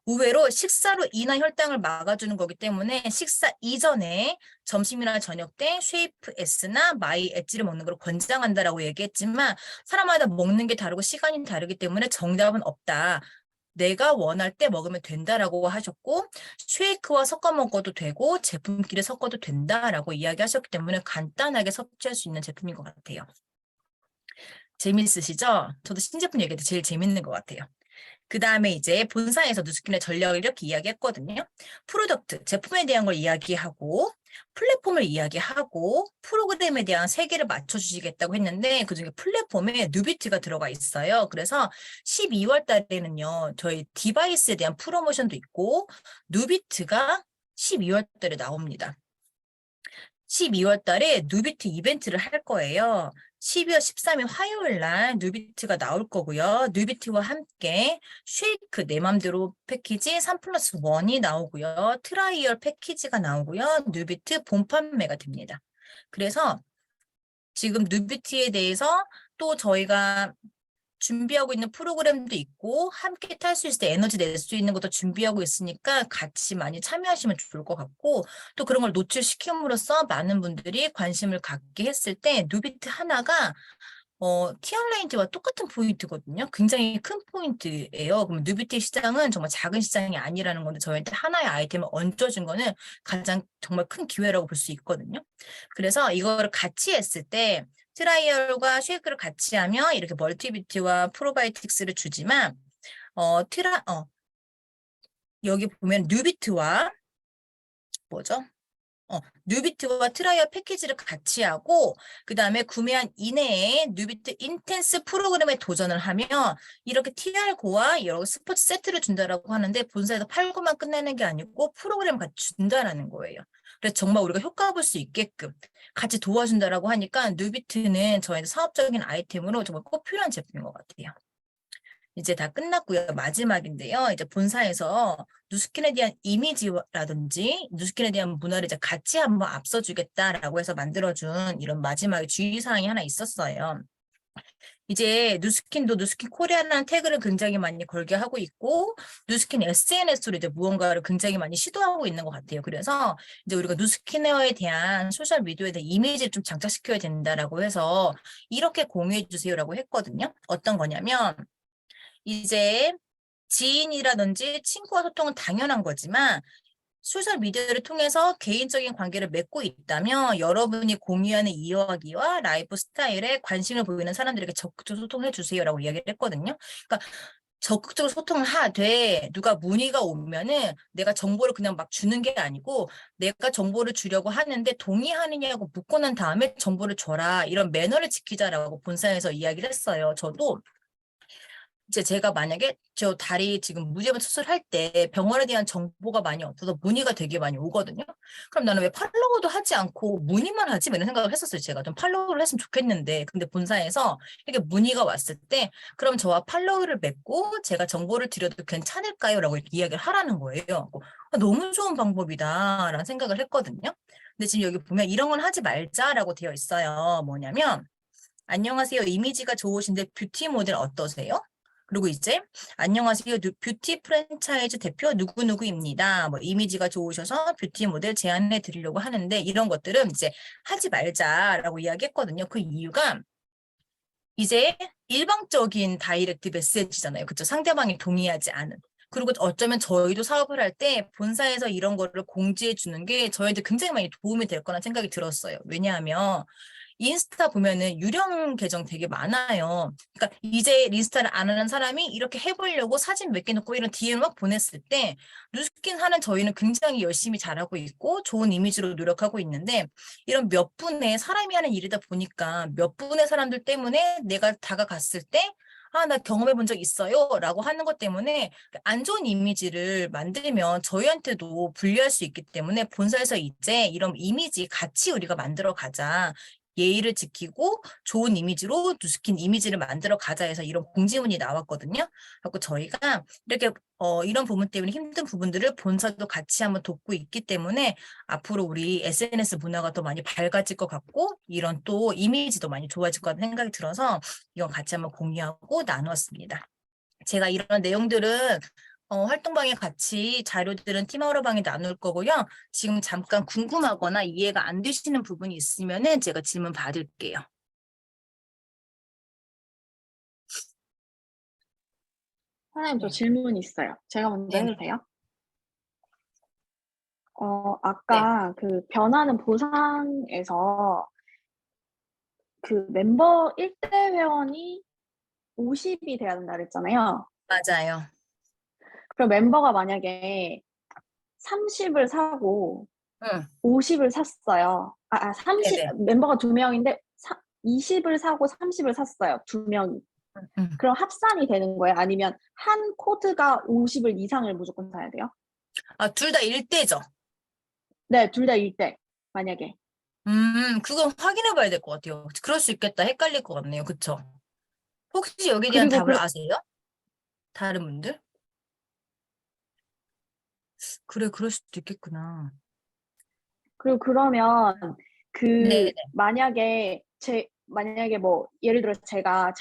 Speaker 1: 의외로 식사로 인한 혈당을 막아주는 거기 때문에 식사 이전에 점심이나 저녁 때 쉐이프 S나 마이 엣지를 먹는 걸 권장한다라고 얘기했지만 사람마다 먹는 게 다르고 시간이 다르기 때문에 정답은 없다. 내가 원할 때 먹으면 된다라고 하셨고 쉐이크와 섞어 먹어도 되고 제품끼리 섞어도 된다라고 이야기하셨기 때문에 간단하게 섭취할 수 있는 제품인 것 같아요. 재밌으시죠? 저도 신제품 얘기할 때 제일 재밌는 것 같아요. 그 다음에 이제 본사에서 누스킨의 전략을 이렇게 이야기했거든요. 프로덕트, 제품에 대한 걸 이야기하고 플랫폼을 이야기하고 프로그램에 대한 세계를 맞춰주시겠다고 했는데 그중에 플랫폼에 누비트가 들어가 있어요. 그래서 12월 달에는요. 저희 디바이스에 대한 프로모션도 있고 누비트가 12월 달에 나옵니다. 12월 달에 누비트 이벤트를 할 거예요. 12월 13일 화요일 날 누비트가 나올 거고요. 누비트와 함께 쉐이크 내 맘대로 패키지 3 플러스 1이 나오고요. 트라이얼 패키지가 나오고요. 누비트 본 판매가 됩니다. 그래서 지금 누비트에 대해서 또 저희가 준비하고 있는 프로그램도 있고 함께 탈 수 있을 때 에너지 낼 수 있는 것도 준비하고 있으니까 같이 많이 참여하시면 좋을 것 같고 또 그런 걸 노출시킴으로써 많은 분들이 관심을 갖게 했을 때 누비트 하나가 티얼레인지와 똑같은 포인트거든요. 굉장히 큰 포인트예요. 그럼 누비트 시장은 정말 작은 시장이 아니라는 건데 저희한테 하나의 아이템을 얹어준 거는 가장 정말 큰 기회라고 볼 수 있거든요. 그래서 이거를 같이 했을 때 트라이얼과 쉐이크를 같이 하면 이렇게 멀티비트와 프로바이오틱스를 주지만 여기 보면 뉴비트와 뭐죠? 뉴비트와 트라이얼 패키지를 같이 하고 그 다음에 구매한 이내에 뉴비트 인텐스 프로그램에 도전을 하면 이렇게 TR고와 여러 스포츠 세트를 준다라고 하는데 본사에서 팔고만 끝내는 게 아니고 프로그램 같이 준다라는 거예요. 그래서 정말 우리가 효과 볼 수 있게끔 같이 도와준다라고 하니까 뉴비트는 저희는 사업적인 아이템으로 정말 꼭 필요한 제품인 것 같아요. 이제 다 끝났고요. 마지막인데요. 이제 본사에서 누스킨에 대한 이미지라든지 누스킨에 대한 문화를 이제 같이 한번 앞서주겠다라고 해서 만들어준 이런 마지막에 주의사항이 하나 있었어요. 이제 누스킨도 누스킨 코리아라는 태그를 굉장히 많이 걸게 하고 있고 누스킨 SNS로 이제 무언가를 굉장히 많이 시도하고 있는 것 같아요. 그래서 이제 우리가 누스킨웨어에 대한 소셜 미디어에 대한 이미지를 좀 장착시켜야 된다라고 해서 이렇게 공유해 주세요라고 했거든요. 어떤 거냐면 이제 지인이라든지 친구와 소통은 당연한 거지만 소셜 미디어를 통해서 개인적인 관계를 맺고 있다면 여러분이 공유하는 이야기와 라이프 스타일에 관심을 보이는 사람들에게 적극적으로 소통해 주세요라고 이야기를 했거든요. 그러니까 적극적으로 소통을 하되 누가 문의가 오면은 내가 정보를 그냥 막 주는 게 아니고 내가 정보를 주려고 하는데 동의하느냐고 묻고 난 다음에 정보를 줘라. 이런 매너를 지키자라고 본사에서 이야기를 했어요. 저도 이제 제가 만약에 저 다리 지금 무제한 수술할 때 병원에 대한 정보가 많이 없어서 문의가 되게 많이 오거든요. 그럼 나는 왜 팔로우도 하지 않고 문의만 하지? 이런 생각을 했었어요. 제가 좀 팔로우를 했으면 좋겠는데. 근데 본사에서 이렇게 문의가 왔을 때 그럼 저와 팔로우를 맺고 제가 정보를 드려도 괜찮을까요? 라고 이렇게 이야기를 하라는 거예요. 너무 좋은 방법이다라는 생각을 했거든요. 근데 지금 여기 보면 이런 건 하지 말자라고 되어 있어요. 뭐냐면 안녕하세요. 이미지가 좋으신데 뷰티 모델 어떠세요? 그리고 이제 안녕하세요. 뷰티 프랜차이즈 대표 누구누구입니다. 뭐 이미지가 좋으셔서 뷰티 모델 제안해 드리려고 하는데 이런 것들은 이제 하지 말자라고 이야기했거든요. 그 이유가 이제 일방적인 다이렉트 메시지잖아요. 그쵸? 상대방이 동의하지 않은. 그리고 어쩌면 저희도 사업을 할 때 본사에서 이런 거를 공지해 주는 게 저희한테 굉장히 많이 도움이 될 거란 생각이 들었어요. 왜냐하면 인스타 보면은 유령 계정 되게 많아요. 그러니까 이제 인스타를 안 하는 사람이 이렇게 해보려고 사진 몇 개 넣고 이런 DM 막 보냈을 때 누스킨 하는 저희는 굉장히 열심히 잘하고 있고 좋은 이미지로 노력하고 있는데 이런 몇 분의 사람이 하는 일이다 보니까 몇 분의 사람들 때문에 내가 다가갔을 때 아, 나 경험해 본 적 있어요. 라고 하는 것 때문에 안 좋은 이미지를 만들면 저희한테도 불리할 수 있기 때문에 본사에서 이제 이런 이미지 같이 우리가 만들어 가자. 예의를 지키고 좋은 이미지로 누스킨 이미지를 만들어 가자 해서 이런 공지문이 나왔거든요. 그래서 저희가 이렇게 이런 부분 때문에 힘든 부분들을 본사도 같이 한번 돕고 있기 때문에 앞으로 우리 SNS 문화가 더 많이 밝아질 것 같고 이런 또 이미지도 많이 좋아질 것 같은 생각이 들어서 이건 같이 한번 공유하고 나누었습니다. 제가 이런 내용들은 활동방에 같이 자료들은 팀하우러방에 나눌 거고요. 지금 잠깐 궁금하거나 이해가 안 되시는 부분이 있으면은 제가 질문 받을게요.
Speaker 2: 선생님, 저
Speaker 1: 네.
Speaker 2: 질문 있어요. 제가 먼저
Speaker 1: 네네.
Speaker 2: 해도 돼요?
Speaker 1: 네,
Speaker 2: 아까 그 변하는 보상에서 그 멤버 1대 회원이 50이 돼야 된다 그랬잖아요.
Speaker 1: 맞아요.
Speaker 2: 그럼 멤버가 만약에 30을 사고
Speaker 1: 응,
Speaker 2: 50을 샀어요. 30,
Speaker 1: 네네.
Speaker 2: 멤버가 2명인데 20을 사고 30을 샀어요. 2명이.
Speaker 1: 응, 응.
Speaker 2: 그럼 합산이 되는 거예요? 아니면 한 코드가 50을 이상을 무조건 사야 돼요?
Speaker 1: 아, 둘 다 일대죠.
Speaker 2: 네, 둘 다 1대. 만약에.
Speaker 1: 그건 확인해 봐야 될 것 같아요. 그럴 수 있겠다. 헷갈릴 것 같네요. 그쵸? 혹시 여기에 대한
Speaker 2: 그리고
Speaker 1: 답을 아세요? 다른 분들? 그래, 그럴 수도 있겠구나.
Speaker 2: 그러면
Speaker 1: 네네.
Speaker 2: 만약에 뭐 예를 들어서 제가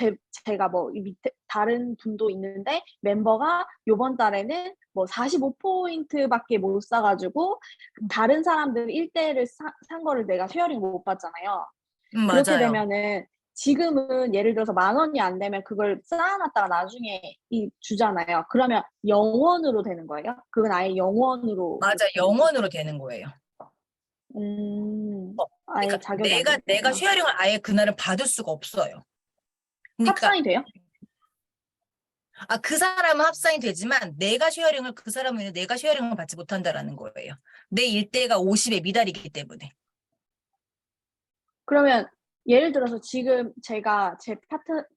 Speaker 2: 뭐 이 밑에 다른 분도 있는데 멤버가 요번 달에는 뭐 45포인트밖에 못 사 가지고 다른 사람들 1대를 산 거를 내가 쉐어링 못 받잖아요. 그렇게
Speaker 1: 맞아요.
Speaker 2: 되면은 지금은 예를 들어서 10,000원이 안 되면 그걸 쌓아 놨다가 나중에 주잖아요. 그러면 0원으로 되는 거예요? 그건 아예 0원으로
Speaker 1: 맞아.
Speaker 2: 그렇게 되는 거예요?
Speaker 1: 영원으로 되는 거예요.
Speaker 2: 아예
Speaker 1: 그러니까
Speaker 2: 자격이 안
Speaker 1: 내가
Speaker 2: 되는 거네요.
Speaker 1: 쉐어링을 아예 그날은 받을 수가 없어요. 그러니까
Speaker 2: 합산이 돼요?
Speaker 1: 그 사람은 합산이 되지만 내가 쉐어링을 그 사람은 내가 쉐어링을 받지 못한다라는 거예요. 내 일대가 50에 미달이기 때문에.
Speaker 2: 그러면 예를 들어서 지금 제가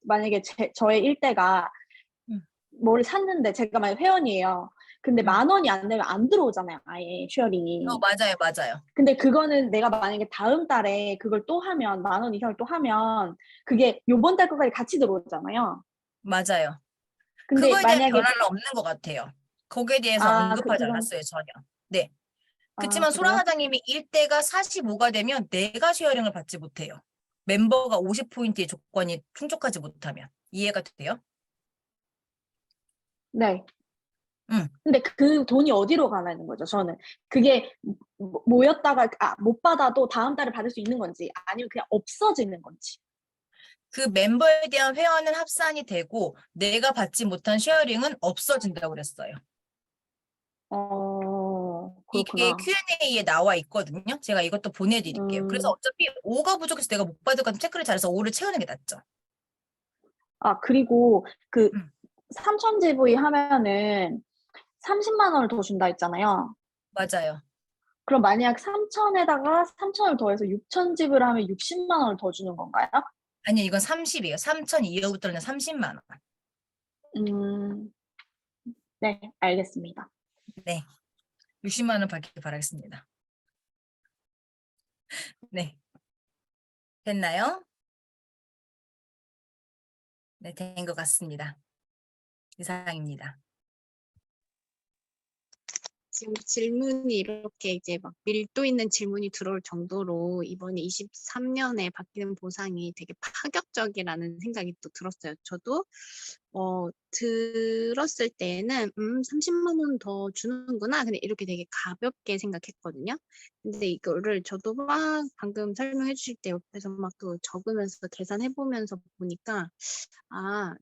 Speaker 2: 만약에 저의 1대가
Speaker 1: 음,
Speaker 2: 뭐를 샀는데 제가 만약 회원이에요. 근데
Speaker 1: 음.
Speaker 2: 10,000원이 안 되면 안 들어오잖아요, 아예 쉐어링이.
Speaker 1: 맞아요, 맞아요.
Speaker 2: 근데 그거는 내가 만약에 다음 달에 그걸 또 하면 10,000원 이상을 또 하면 그게 요번 달 거까지 같이 들어오잖아요.
Speaker 1: 맞아요.
Speaker 2: 근데
Speaker 1: 그거에 대한
Speaker 2: 만약에
Speaker 1: 변화는 없는 것 같아요. 거기에 대해서 언급하지
Speaker 2: 그건
Speaker 1: 않았어요, 전혀. 네. 그렇지만 소라
Speaker 2: 그래요?
Speaker 1: 사장님이 일대가 45가 되면 내가 쉐어링을 받지 못해요. 멤버가 50포인트의 조건이 충족하지 못하면. 이해가 돼요?
Speaker 2: 네.
Speaker 1: 응.
Speaker 2: 근데 그 돈이 어디로 가는 거죠, 저는. 그게 모였다가 못 받아도 다음 달에 받을 수 있는 건지 아니면 그냥 없어지는 건지.
Speaker 1: 그 멤버에 대한 회원은 합산이 되고 내가 받지 못한 쉐어링은 없어진다고 그랬어요. 이게
Speaker 2: 그렇구나.
Speaker 1: Q&A에 나와 있거든요. 제가 이것도 보내드릴게요. 그래서
Speaker 2: 음.
Speaker 1: 어차피 5가 부족해서 내가 못 받을 것 같으면 체크를 잘해서 5를 채우는 게 낫죠.
Speaker 2: 그리고 그
Speaker 1: 음,
Speaker 2: 3,000 GV 하면은 30만 원을 더 준다 했잖아요.
Speaker 1: 맞아요.
Speaker 2: 그럼 만약 3,000에다가 3,000을 더해서 6,000 지불하면 60만 원을 더 주는 건가요?
Speaker 1: 아니요, 이건 30이에요. 3천 이후부터는 30만 원.
Speaker 2: 음. 네, 알겠습니다.
Speaker 1: 네. 60만 원 받길 바라겠습니다. 네. 됐나요? 네, 된 것 같습니다. 이상입니다.
Speaker 3: 지금 질문이 이렇게 이제 막 밀도 있는 질문이 들어올 정도로 이번에 23년에 바뀌는 보상이 되게 파격적이라는 생각이 또 들었어요. 저도 들었을 때는 30만 원 더 주는구나. 근데 이렇게 되게 가볍게 생각했거든요. 근데 이거를 저도 막 방금 설명해 주실 때 옆에서 막 또 적으면서 계산해 보면서 보니까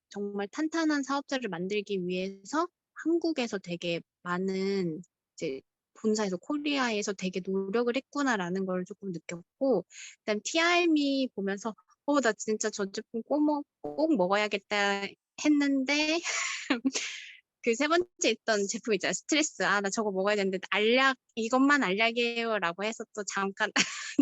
Speaker 3: 정말 탄탄한 사업자를 만들기 위해서 한국에서 되게 많은 이제 본사에서 코리아에서 되게 노력을 했구나라는 걸 조금 느꼈고, 그다음 TRM이 보면서 나 진짜 저 제품 꼭 먹어야겠다 했는데 그 세 번째 있던 제품 있잖아요. 스트레스. 나 저거 먹어야 되는데 이것만 알약이에요라고 해서 또 잠깐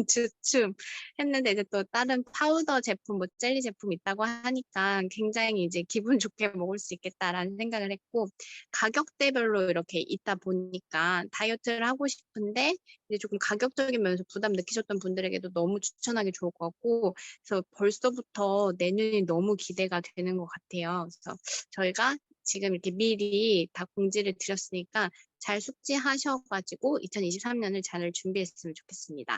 Speaker 3: 주춤 했는데 이제 또 다른 파우더 제품, 뭐 젤리 제품 있다고 하니까 굉장히 이제 기분 좋게 먹을 수 있겠다라는 생각을 했고, 가격대별로 이렇게 있다 보니까 다이어트를 하고 싶은데 이제 조금 가격적인 면에서 부담 느끼셨던 분들에게도 너무 추천하기 좋을 것 같고, 그래서 벌써부터 내년이 너무 기대가 되는 것 같아요. 그래서 저희가 지금 이렇게 미리 다 공지를 드렸으니까 잘 숙지하셔가지고 2023년을 잘 준비했으면 좋겠습니다.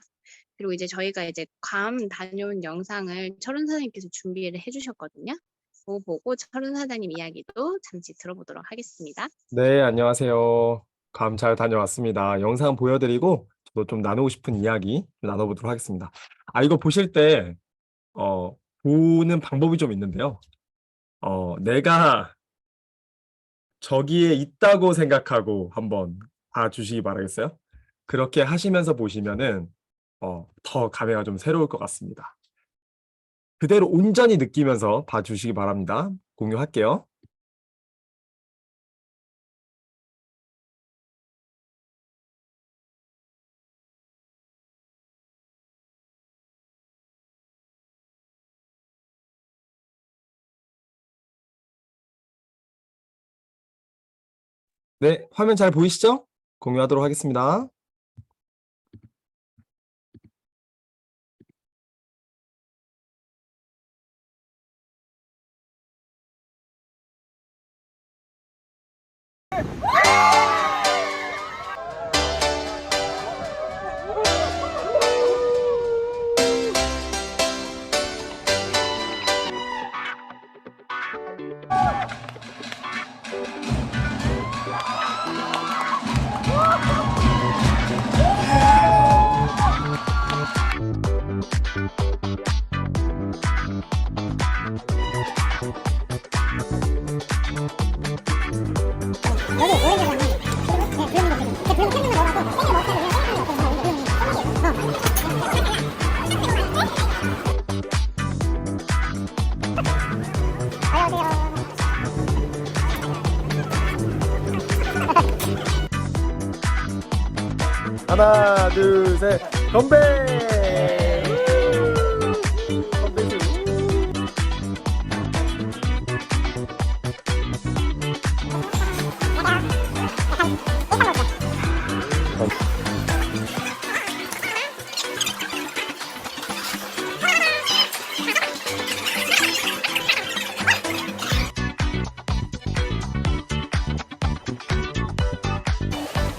Speaker 3: 그리고 이제 저희가 이제 괌 다녀온 영상을 철은 사장님께서 준비를 해주셨거든요. 그거 보고 철은 사장님 이야기도 잠시 들어보도록 하겠습니다.
Speaker 4: 네, 안녕하세요. 괌 잘 다녀왔습니다. 영상 보여드리고 저도 좀 나누고 싶은 이야기 나눠보도록 하겠습니다. 이거 보실 때 보는 방법이 좀 있는데요. 내가 저기에 있다고 생각하고 한번 봐주시기 바라겠어요. 그렇게 하시면서 보시면은 더 감회가 좀 새로울 것 같습니다. 그대로 온전히 느끼면서 봐주시기 바랍니다. 공유할게요. 네, 화면 잘 보이시죠? 공유하도록 하겠습니다. 하나, 둘, 셋, 건배! 건배주.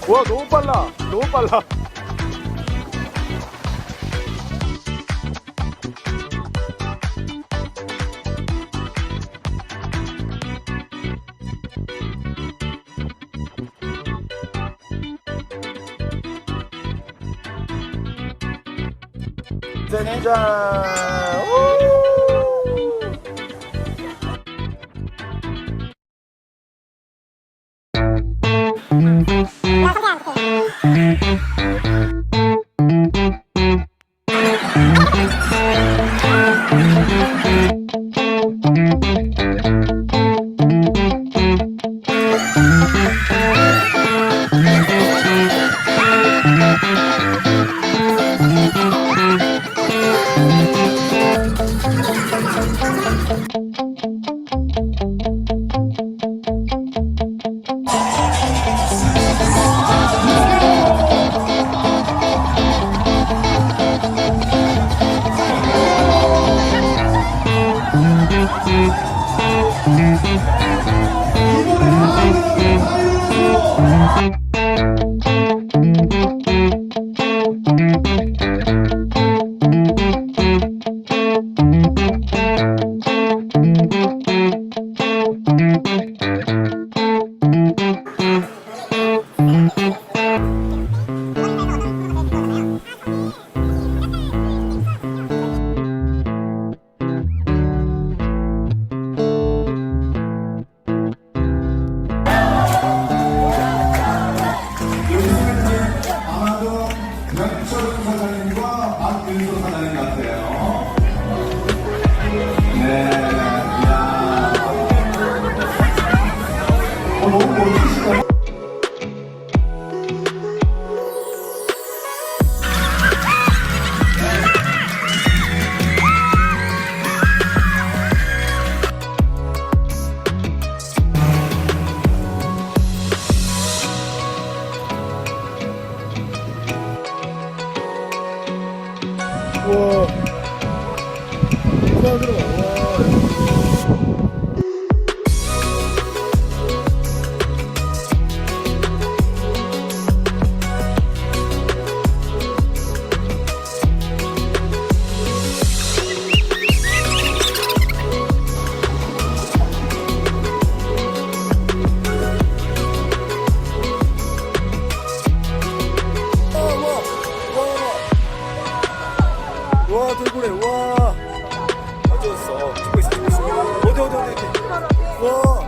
Speaker 4: 와, 너무 빨라. 너무 빨라. 짠짠.
Speaker 5: 양철 사장님과 박윤서 사장님 같아요. 네, 이야. 너무 멋지시다.
Speaker 6: 와 돌고래 와 어디였어 찍고 있어 찍고 있어 어디 와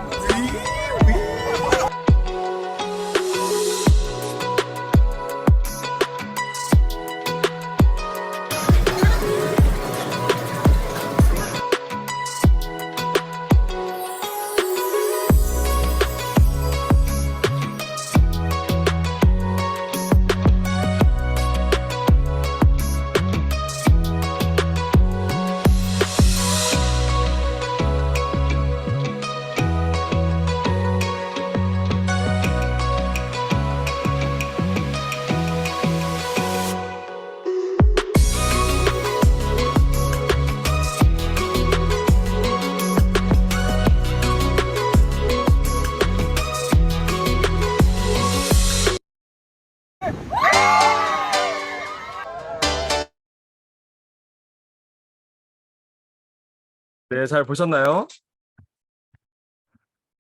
Speaker 4: 네, 잘 보셨나요?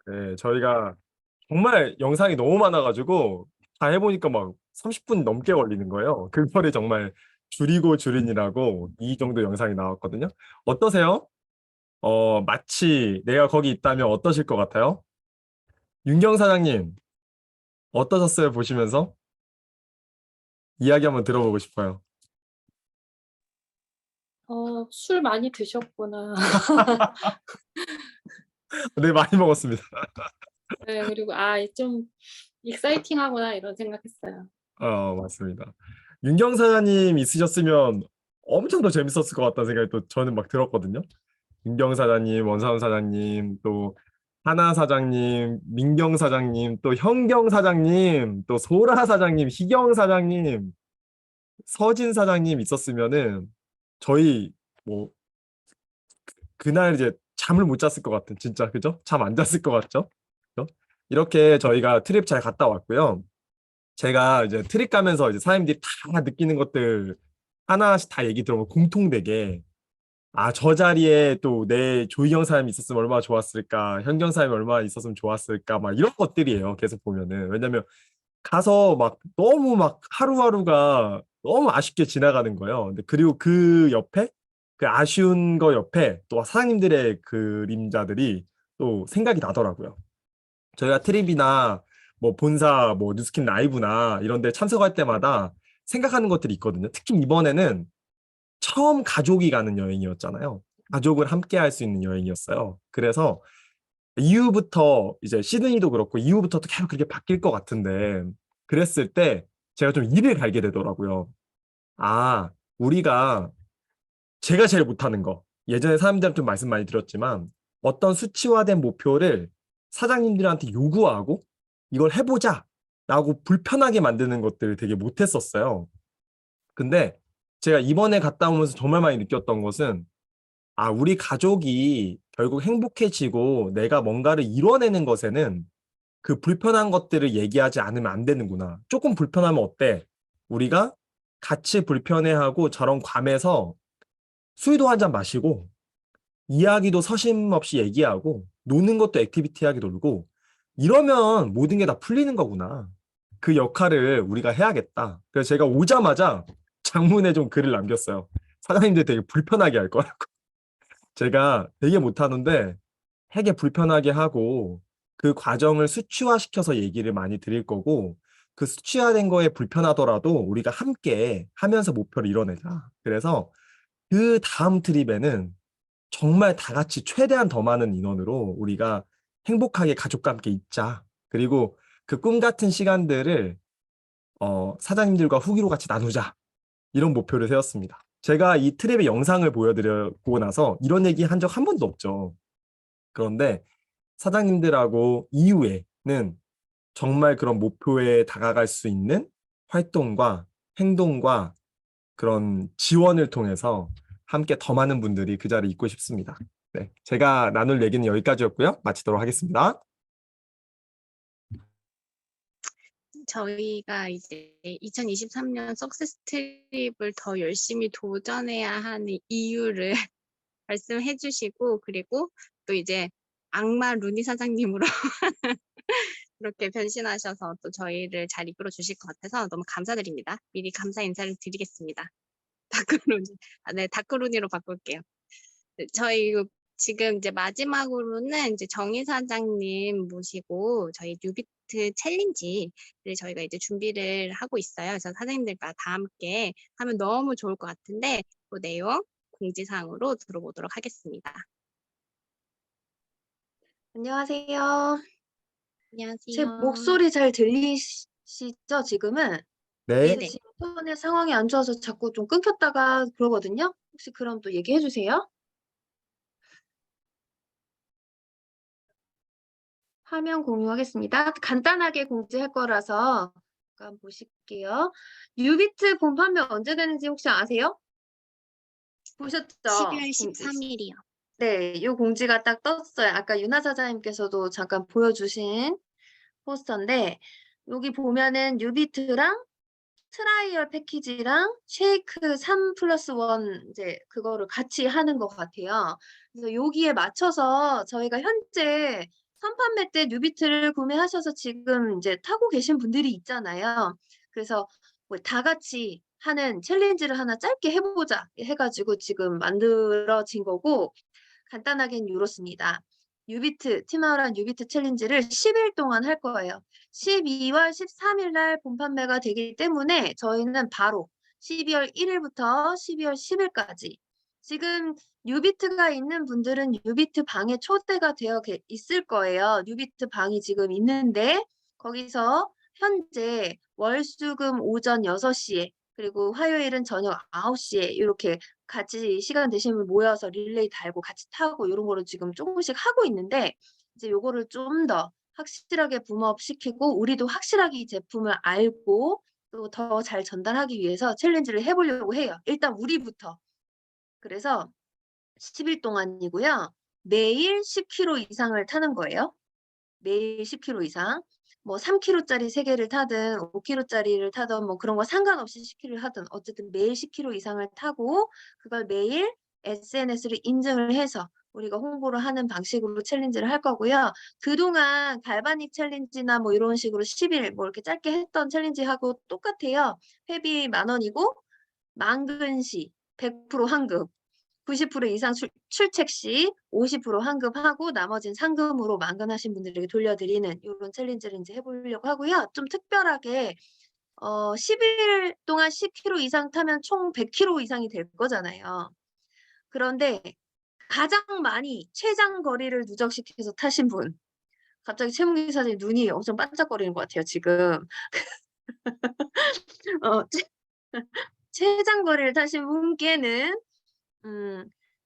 Speaker 4: 네, 저희가 정말 영상이 너무 많아가지고 다 해보니까 막 30분 넘게 걸리는 거예요. 그거를 정말 줄이고 줄이느라고 이 정도 영상이 나왔거든요. 어떠세요? 마치 내가 거기 있다면 어떠실 것 같아요? 윤경 사장님, 어떠셨어요? 보시면서? 이야기 한번 들어보고 싶어요.
Speaker 7: 술 많이 드셨구나.
Speaker 4: 네, 많이 먹었습니다.
Speaker 7: 네, 그리고 좀 익사이팅하구나 이런 생각했어요.
Speaker 4: 맞습니다. 윤경 사장님 있으셨으면 엄청 더 재밌었을 것 같다는 생각이 또 저는 막 들었거든요. 윤경 사장님, 원사원 사장님, 또 하나 사장님, 민경 사장님, 또 현경 사장님, 또 소라 사장님, 희경 사장님, 서진 사장님 있었으면은 저희 뭐 그날 이제 잠을 못 잤을 것 같은 진짜 그죠? 잠 안 잤을 것 같죠? 그죠? 이렇게 저희가 트립 잘 갔다 왔고요. 제가 이제 트립 가면서 이제 사장님들이 다 느끼는 것들 하나씩 다 얘기 들어보면 공통되게 저 자리에 또 내 조희경 사람이 있었으면 얼마나 좋았을까, 현경 사람이 얼마나 있었으면 좋았을까, 막 이런 것들이에요. 계속 보면은. 왜냐면 가서 막 너무 막 하루하루가 너무 아쉽게 지나가는 거예요. 근데 그리고 그 옆에 그 아쉬운 거 옆에 또 사장님들의 그림자들이 또 생각이 나더라고요. 저희가 트립이나 뭐 본사 뭐 뉴스킨 라이브나 이런 데 참석할 때마다 생각하는 것들이 있거든요. 특히 이번에는 처음 가족이 가는 여행이었잖아요. 가족을 함께 할 수 있는 여행이었어요. 그래서 이후부터 이제 시드니도 그렇고 이후부터 또 계속 그렇게 바뀔 것 같은데 그랬을 때 제가 좀 이를 갈게 되더라고요. 우리가 제가 제일 못하는 거 예전에 사람들한테 좀 말씀 많이 드렸지만 어떤 수치화된 목표를 사장님들한테 요구하고 이걸 해보자 라고 불편하게 만드는 것들을 되게 못했었어요. 근데 제가 이번에 갔다 오면서 정말 많이 느꼈던 것은 우리 가족이 결국 행복해지고 내가 뭔가를 이뤄내는 것에는 그 불편한 것들을 얘기하지 않으면 안 되는구나. 조금 불편하면 어때? 우리가 같이 불편해하고 저런 괌에서 술도 한 잔 마시고 이야기도 서심없이 얘기하고 노는 것도 액티비티하게 놀고 이러면 모든 게 다 풀리는 거구나. 그 역할을 우리가 해야겠다. 그래서 제가 오자마자 장문에 좀 글을 남겼어요. 사장님들 되게 불편하게 할 거라고. 제가 되게 못하는데 되게 불편하게 하고 그 과정을 수치화시켜서 얘기를 많이 드릴 거고 그 수치화된 거에 불편하더라도 우리가 함께 하면서 목표를 이뤄내자. 그래서 그 다음 트립에는 정말 다 같이 최대한 더 많은 인원으로 우리가 행복하게 가족과 함께 있자. 그리고 그 꿈 같은 시간들을 사장님들과 후기로 같이 나누자. 이런 목표를 세웠습니다. 제가 이 트랩의 영상을 보여드리고 나서 이런 얘기 한 적 한 번도 없죠. 그런데 사장님들하고 이후에는 정말 그런 목표에 다가갈 수 있는 활동과 행동과 그런 지원을 통해서 함께 더 많은 분들이 그 자리에 있고 싶습니다. 네, 제가 나눌 얘기는 여기까지였고요. 마치도록 하겠습니다.
Speaker 3: 저희가 이제 2023년 석세스 트립을 더 열심히 도전해야 하는 이유를 말씀해 주시고, 그리고 또 이제 악마 루니 사장님으로 그렇게 변신하셔서 또 저희를 잘 이끌어 주실 것 같아서 너무 감사드립니다. 미리 감사 인사를 드리겠습니다. 다크루니, 네, 다크루니로 바꿀게요. 네, 저희 지금 이제 마지막으로는 이제 정희 사장님 모시고 저희 뉴비트 챌린지를 저희가 이제 준비를 하고 있어요. 그래서 사장님들과 다 함께 하면 너무 좋을 것 같은데 그 내용 공지사항으로 들어보도록 하겠습니다.
Speaker 8: 안녕하세요. 제
Speaker 3: 안녕하세요.
Speaker 8: 목소리 잘 들리시죠, 지금은?
Speaker 4: 네,
Speaker 3: 네네.
Speaker 8: 지금 인터넷 상황이 안 좋아서 자꾸 좀 끊겼다가 그러거든요. 혹시 그럼 또 얘기해 주세요. 화면 공유하겠습니다. 간단하게 공지할 거라서 잠깐 보실게요. 뉴비트 본 판매 언제 되는지 혹시 아세요? 보셨죠?
Speaker 3: 12월
Speaker 8: 공지.
Speaker 3: 13일이요.
Speaker 8: 네, 요 공지가 딱 떴어요. 아까 윤아 사장님께서도 잠깐 보여주신 포스터인데 여기 보면은 뉴비트랑 트라이얼 패키지랑 쉐이크 3+1 이제 그거를 같이 하는 것 같아요. 그래서 여기에 맞춰서 저희가 현재 선판매 때 뉴비트를 구매하셔서 지금 이제 타고 계신 분들이 있잖아요. 그래서 뭐 다 같이 하는 챌린지를 하나 짧게 해보자 해가지고 지금 만들어진 거고 간단하게는 이렇습니다. 뉴비트, 티마우란 뉴비트 챌린지를 10일 동안 할 거예요. 12월 13일 날 본판매가 되기 때문에 저희는 바로 12월 1일부터 12월 10일까지 지금 뉴비트가 있는 분들은 뉴비트 방에 초대가 되어 있을 거예요. 뉴비트 방이 지금 있는데 거기서 현재 월수금 오전 6시에 그리고 화요일은 저녁 9시에 이렇게 같이 시간 되시면 모여서 릴레이 달고 같이 타고 이런 거를 지금 조금씩 하고 있는데 이제 요거를 좀 더 확실하게 붐업 시키고 우리도 확실하게 이 제품을 알고 또 더 잘 전달하기 위해서 챌린지를 해보려고 해요. 일단 우리부터. 그래서 10일 동안이고요. 매일 10km 이상을 타는 거예요. 매일 10km 이상. 뭐 3km짜리 3개를 타든 5km짜리를 타든 뭐 그런 거 상관없이 10km를 하든 어쨌든 매일 10km 이상을 타고 그걸 매일 SNS를 인증을 해서 우리가 홍보를 하는 방식으로 챌린지를 할 거고요. 그동안 갈바닉 챌린지나 뭐 이런 식으로 10일 뭐 이렇게 짧게 했던 챌린지하고 똑같아요. 회비 10,000원이고 만근 시 100% 환급. 90% 이상 출첵 시 50% 환급하고 나머지는 상금으로 만근하신 분들에게 돌려드리는 이런 챌린지를 이제 해보려고 하고요. 좀 특별하게 10일 동안 10km 이상 타면 총 100km 이상이 될 거잖아요. 그런데 가장 많이 최장 거리를 누적시켜서 타신 분. 갑자기 최문기 사장님 눈이 엄청 반짝거리는 것 같아요, 지금. 최장 거리를 타신 분께는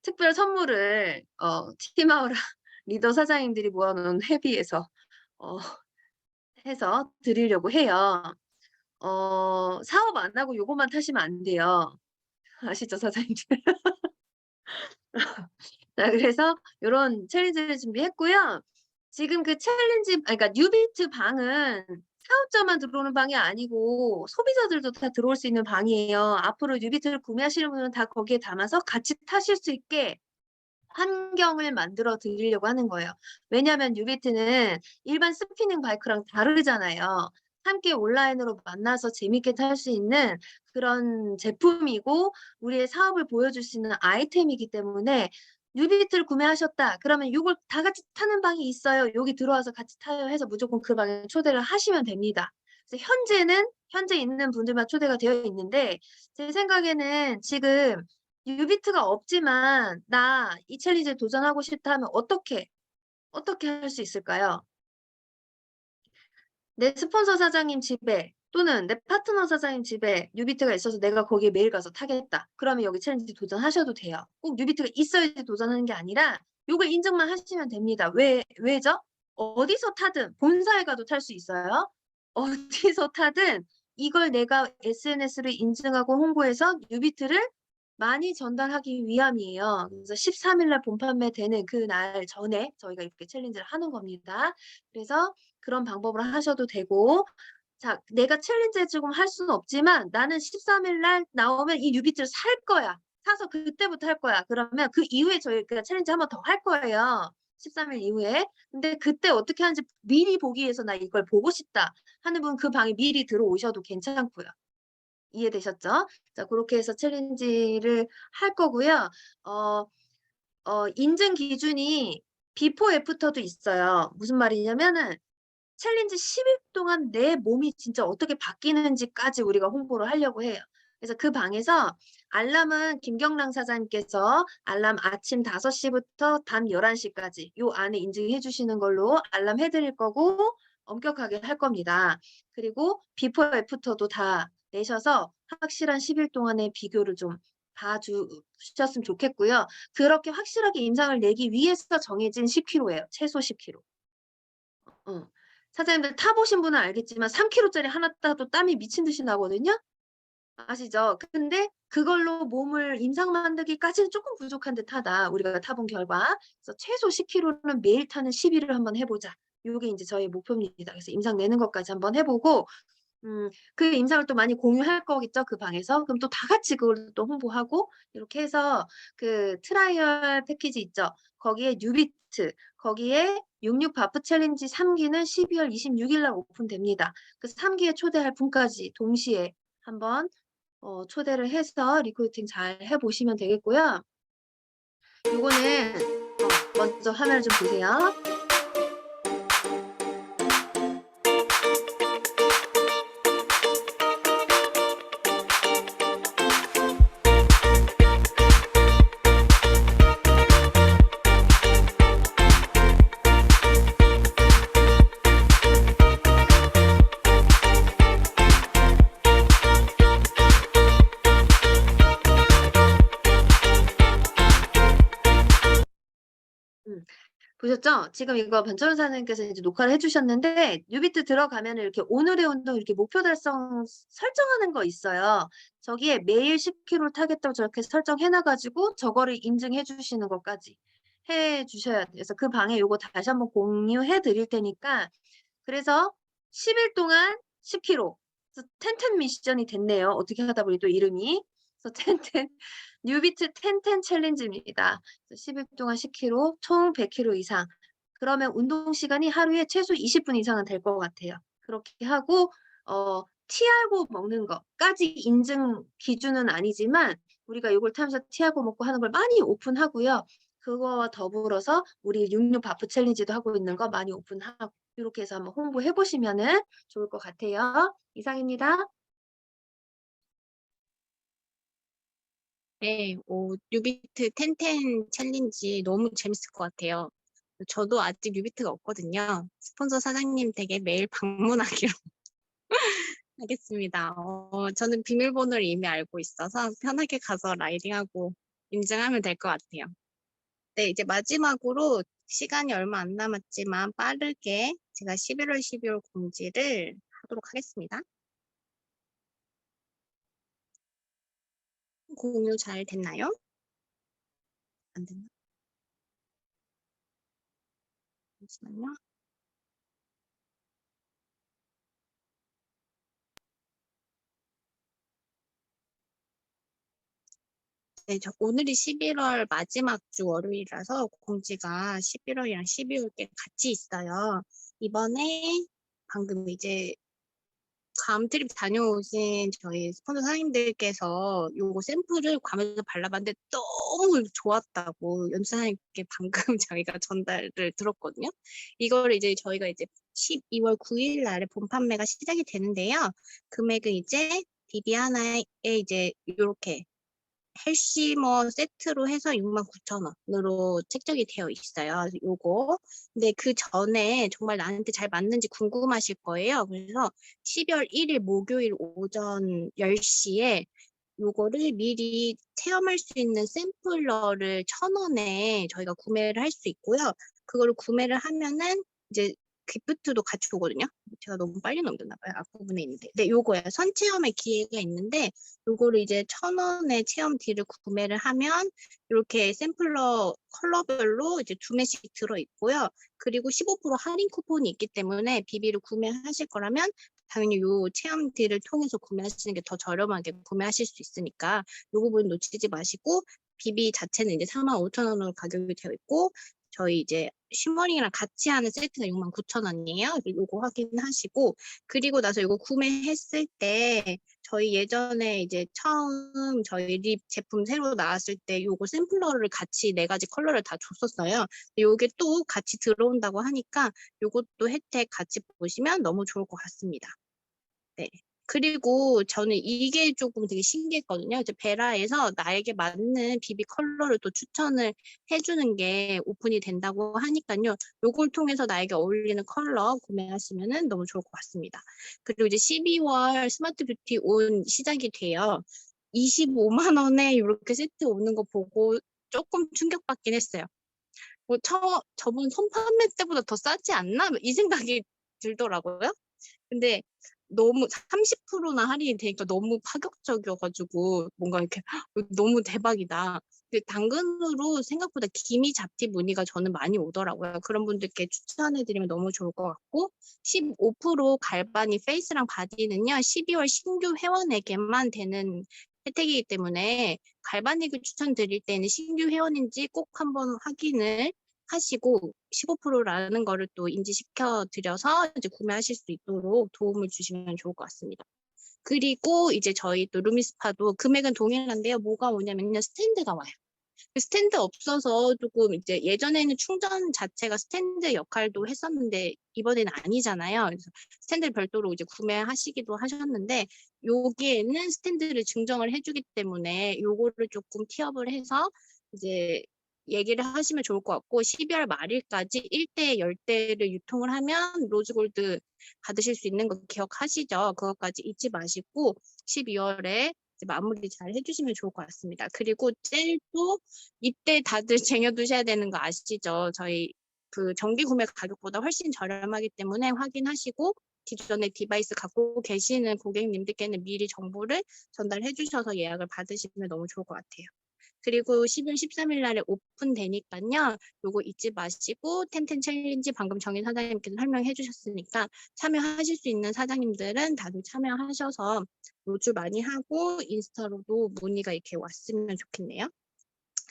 Speaker 8: 특별 선물을 티마우라 리더 사장님들이 모아놓은 회비에서 해서 드리려고 해요. 사업 안 하고 요것만 타시면 안 돼요. 아시죠, 사장님들? 자, 그래서 요런 챌린지를 준비했고요. 지금 그 챌린지, 그러니까 뉴비트 방은 사업자만 들어오는 방이 아니고 소비자들도 다 들어올 수 있는 방이에요. 앞으로 뉴비트를 구매하시는 분은 다 거기에 담아서 같이 타실 수 있게 환경을 만들어 드리려고 하는 거예요. 왜냐하면 뉴비트는 일반 스피닝 바이크랑 다르잖아요. 함께 온라인으로 만나서 재밌게 탈 수 있는 그런 제품이고 우리의 사업을 보여줄 수 있는 아이템이기 때문에 뉴비트를 구매하셨다. 그러면 이걸 다 같이 타는 방이 있어요. 여기 들어와서 같이 타요 해서 무조건 그 방에 초대를 하시면 됩니다. 그래서 현재 있는 분들만 초대가 되어 있는데 제 생각에는 지금 뉴비트가 없지만 나 이 챌린지에 도전하고 싶다 하면 어떻게 할 수 있을까요? 내 스폰서 사장님 집에 또는 내 파트너 사장님 집에 뉴비트가 있어서 내가 거기에 매일 가서 타겠다. 그러면 여기 챌린지 도전하셔도 돼요. 꼭 뉴비트가 있어야지 도전하는 게 아니라 요걸 인증만 하시면 됩니다. 왜죠? 어디서 타든 본사에 가도 탈 수 있어요. 어디서 타든 이걸 내가 SNS를 인증하고 홍보해서 뉴비트를 많이 전달하기 위함이에요. 그래서 13일 날 본판매 되는 그날 전에 저희가 이렇게 챌린지를 하는 겁니다. 그래서 그런 방법으로 하셔도 되고, 자, 내가 챌린지 지금 할 수는 없지만 나는 13일 날 나오면 이 뉴비트를 살 거야. 사서 그때부터 할 거야. 그러면 그 이후에 저희가 챌린지 한 번 더 할 거예요. 13일 이후에. 근데 그때 어떻게 하는지 미리 보기 위해서 나 이걸 보고 싶다 하는 분 그 방에 미리 들어오셔도 괜찮고요. 이해되셨죠? 자, 그렇게 해서 챌린지를 할 거고요. 인증 기준이 비포 애프터도 있어요. 무슨 말이냐면은 챌린지 10일 동안 내 몸이 진짜 어떻게 바뀌는지까지 우리가 홍보를 하려고 해요. 그래서 그 방에서 알람은 김경랑 사장님께서 알람 아침 5시부터 밤 11시까지 요 안에 인증해 주시는 걸로 알람 해드릴 거고 엄격하게 할 겁니다. 그리고 비포 애프터도 다 내셔서 확실한 10일 동안의 비교를 좀 봐주셨으면 좋겠고요. 그렇게 확실하게 인상을 내기 위해서 정해진 10kg예요. 최소 10kg. 사장님들 타보신 분은 알겠지만 3kg짜리 하나 따도 땀이 미친 듯이 나거든요. 아시죠? 근데 그걸로 몸을 임상 만들기까지는 조금 부족한 듯하다. 우리가 타본 결과. 그래서 최소 10kg는 매일 타는 10일을 한번 해보자. 이게 이제 저희 목표입니다. 그래서 임상 내는 것까지 한번 해보고 그 임상을 또 많이 공유할 거겠죠, 그 방에서. 그럼 또 다 같이 그걸 또 홍보하고 이렇게 해서 그 트라이얼 패키지 있죠. 거기에 뉴비트, 거기에 66 바프 챌린지 3기는 12월 26일 날 오픈됩니다. 그래서 3기에 초대할 분까지 동시에 한번 초대를 해서 리크루팅 잘 해보시면 되겠고요. 요거는 먼저 화면을 좀 보세요. 보셨죠? 지금 이거 변철원 사장님께서 이제 녹화를 해주셨는데 뉴비트 들어가면 이렇게 오늘의 운동 이렇게 목표 달성 설정하는 거 있어요. 저기에 매일 10km 타겠다고 저렇게 설정해놔가지고 저거를 인증해 주시는 것까지 해주셔야 돼요. 그래서 그 방에 요거 다시 한번 공유해 드릴 테니까 그래서 10일 동안 10km 그래서 텐텐 미션이 됐네요. 어떻게 하다 보니 또 이름이 그래서 텐텐 뉴비트 텐텐 챌린지입니다. 10일 동안 10km, 총 100km 이상. 그러면 운동 시간이 하루에 최소 20분 이상은 될 것 같아요. 그렇게 하고 티알고 먹는 거까지 인증 기준은 아니지만 우리가 이걸 타면서 티알고 먹고 하는 걸 많이 오픈하고요. 그거와 더불어서 우리 66 바프 챌린지도 하고 있는 거 많이 오픈하고 이렇게 해서 한번 홍보해 보시면은 좋을 것 같아요. 이상입니다.
Speaker 3: 네, 뉴비트 텐텐 챌린지 너무 재밌을 것 같아요. 저도 아직 뉴비트가 없거든요. 스폰서 사장님 댁에 매일 방문하기로 하겠습니다. 저는 비밀번호를 이미 알고 있어서 편하게 가서 라이딩하고 인증하면 될 것 같아요. 네, 이제 마지막으로 시간이 얼마 안 남았지만 빠르게 제가 11월 12월 공지를 하도록 하겠습니다. 공유 잘 됐나요? 안 됐나? 잠시만요. 네, 오늘이 11월 마지막 주 월요일이라서 공지가 11월이랑 12월께 같이 있어요. 이번에 방금 이제 괌 트립 다녀오신 저희 스폰서 사장님들께서 요거 샘플을 괌에서 발라봤는데 너무 좋았다고 연수 사장님께 방금 저희가 전달을 들었거든요. 이거를 이제 저희가 이제 12월 9일 날에 본 판매가 시작이 되는데요. 금액은 이제 비비 하나에 이제 요렇게 헬시머 세트로 해서 69,000원으로 책정이 되어 있어요. 그래서 요거. 근데 그 전에 정말 나한테 잘 맞는지 궁금하실 거예요. 그래서 12월 1일 목요일 오전 10시에 요거를 미리 체험할 수 있는 샘플러를 1,000원에 저희가 구매를 할 수 있고요. 그거를 구매를 하면은 이제 기프트도 같이 오거든요. 제가 너무 빨리 넘겼나 봐요. 앞부분에 있는데. 네, 요거예요. 선체험의 기회가 있는데 요거를 이제 1,000원에 체험 딜을 구매를 하면 이렇게 샘플러 컬러별로 이제 2매씩 들어있고요. 그리고 15% 할인 쿠폰이 있기 때문에 비비를 구매하실 거라면 당연히 요 체험 딜을 통해서 구매하시는 게 더 저렴하게 구매하실 수 있으니까 요 부분 놓치지 마시고 비비 자체는 이제 45,000원으로 가격이 되어 있고 저희 이제 쉬머링이랑 같이 하는 세트가 69,000원이에요. 요거 확인하시고 그리고 나서 요거 구매했을 때 저희 예전에 이제 처음 저희 립 제품 새로 나왔을 때 요거 샘플러를 같이 4가지 컬러를 다 줬었어요. 요게 또 같이 들어온다고 하니까 요것도 혜택 같이 보시면 너무 좋을 것 같습니다. 네. 그리고 저는 이게 조금 되게 신기했거든요. 이제 베라에서 나에게 맞는 비비 컬러를 또 추천을 해주는 게 오픈이 된다고 하니까요. 요걸 통해서 나에게 어울리는 컬러 구매하시면 너무 좋을 것 같습니다. 그리고 이제 12월 스마트 뷰티 온 시작이 돼요. 25만 원에 이렇게 세트 오는 거 보고 조금 충격받긴 했어요. 뭐 저번 선판매 때보다 더 싸지 않나? 이 생각이 들더라고요. 근데 너무 30%나 할인이 되니까 너무 파격적이어가지고 뭔가 이렇게 너무 대박이다. 근데 당근으로 생각보다 기미 잡티 무늬가 저는 많이 오더라고요. 그런 분들께 추천해드리면 너무 좋을 것 같고 15% 갈바니 페이스랑 바디는요. 12월 신규 회원에게만 되는 혜택이기 때문에 갈바닉을 추천드릴 때는 신규 회원인지 꼭 한번 확인을 하시고 15%라는 거를 또 인지시켜 드려서 이제 구매하실 수 있도록 도움을 주시면 좋을 것 같습니다. 그리고 이제 저희 또 루미스파도 금액은 동일한데요. 뭐가 오냐면요. 스탠드가 와요. 스탠드 없어서 조금 이제 예전에는 충전 자체가 스탠드 역할도 했었는데 이번에는 아니잖아요. 그래서 스탠드를 별도로 이제 구매하시기도 하셨는데 여기에는 스탠드를 증정을 해주기 때문에 요거를 조금 티업을 해서 이제 얘기를 하시면 좋을 것 같고 12월 말일까지 1대 10대를 유통을 하면 로즈골드 받으실 수 있는 거 기억하시죠? 그것까지 잊지 마시고 12월에 마무리 잘 해주시면 좋을 것 같습니다. 그리고 젤도 이때 다들 쟁여두셔야 되는 거 아시죠? 저희 그 정기 구매 가격보다 훨씬 저렴하기 때문에 확인하시고 기존에 디바이스 갖고 계시는 고객님들께는 미리 정보를 전달해 주셔서 예약을 받으시면 너무 좋을 것 같아요. 그리고 10월 13일 날에 오픈되니까요. 요거 잊지 마시고 텐텐 챌린지 방금 정인 사장님께서 설명해 주셨으니까 참여하실 수 있는 사장님들은 다들 참여하셔서 노출 많이 하고 인스타로도 문의가 이렇게 왔으면 좋겠네요.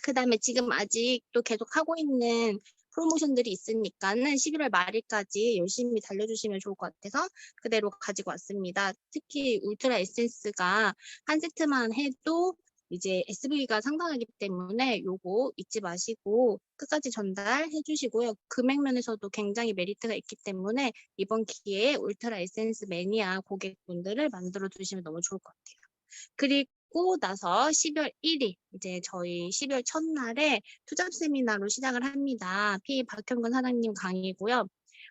Speaker 3: 그 다음에 지금 아직도 계속 하고 있는 프로모션들이 있으니까는 11월 말일까지 열심히 달려주시면 좋을 것 같아서 그대로 가지고 왔습니다. 특히 울트라 에센스가 한 세트만 해도 이제 SV가 상당하기 때문에 요거 잊지 마시고 끝까지 전달해 주시고요. 금액 면에서도 굉장히 메리트가 있기 때문에 이번 기회에 울트라 에센스 매니아 고객분들을 만들어 주시면 너무 좋을 것 같아요. 그리고 나서 12월 1일 이제 저희 12월 첫날에 투잡 세미나로 시작을 합니다. PA 박형근 사장님 강의고요.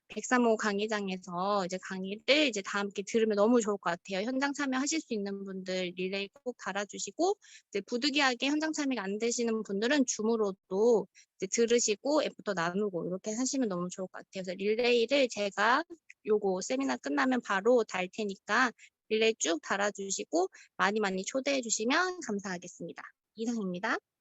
Speaker 3: 103호 강의장에서 이제 강의를 이제 다 함께 들으면 너무 좋을 것 같아요. 현장 참여하실 수 있는 분들 릴레이 꼭 달아주시고 이제 부득이하게 현장 참여가 안 되시는 분들은 줌으로도 이제 들으시고 앱부터 나누고 이렇게 하시면 너무 좋을 것 같아요. 그래서 릴레이를 제가 요거 세미나 끝나면 바로 달 테니까 릴레이 쭉 달아주시고 많이 초대해 주시면 감사하겠습니다. 이상입니다.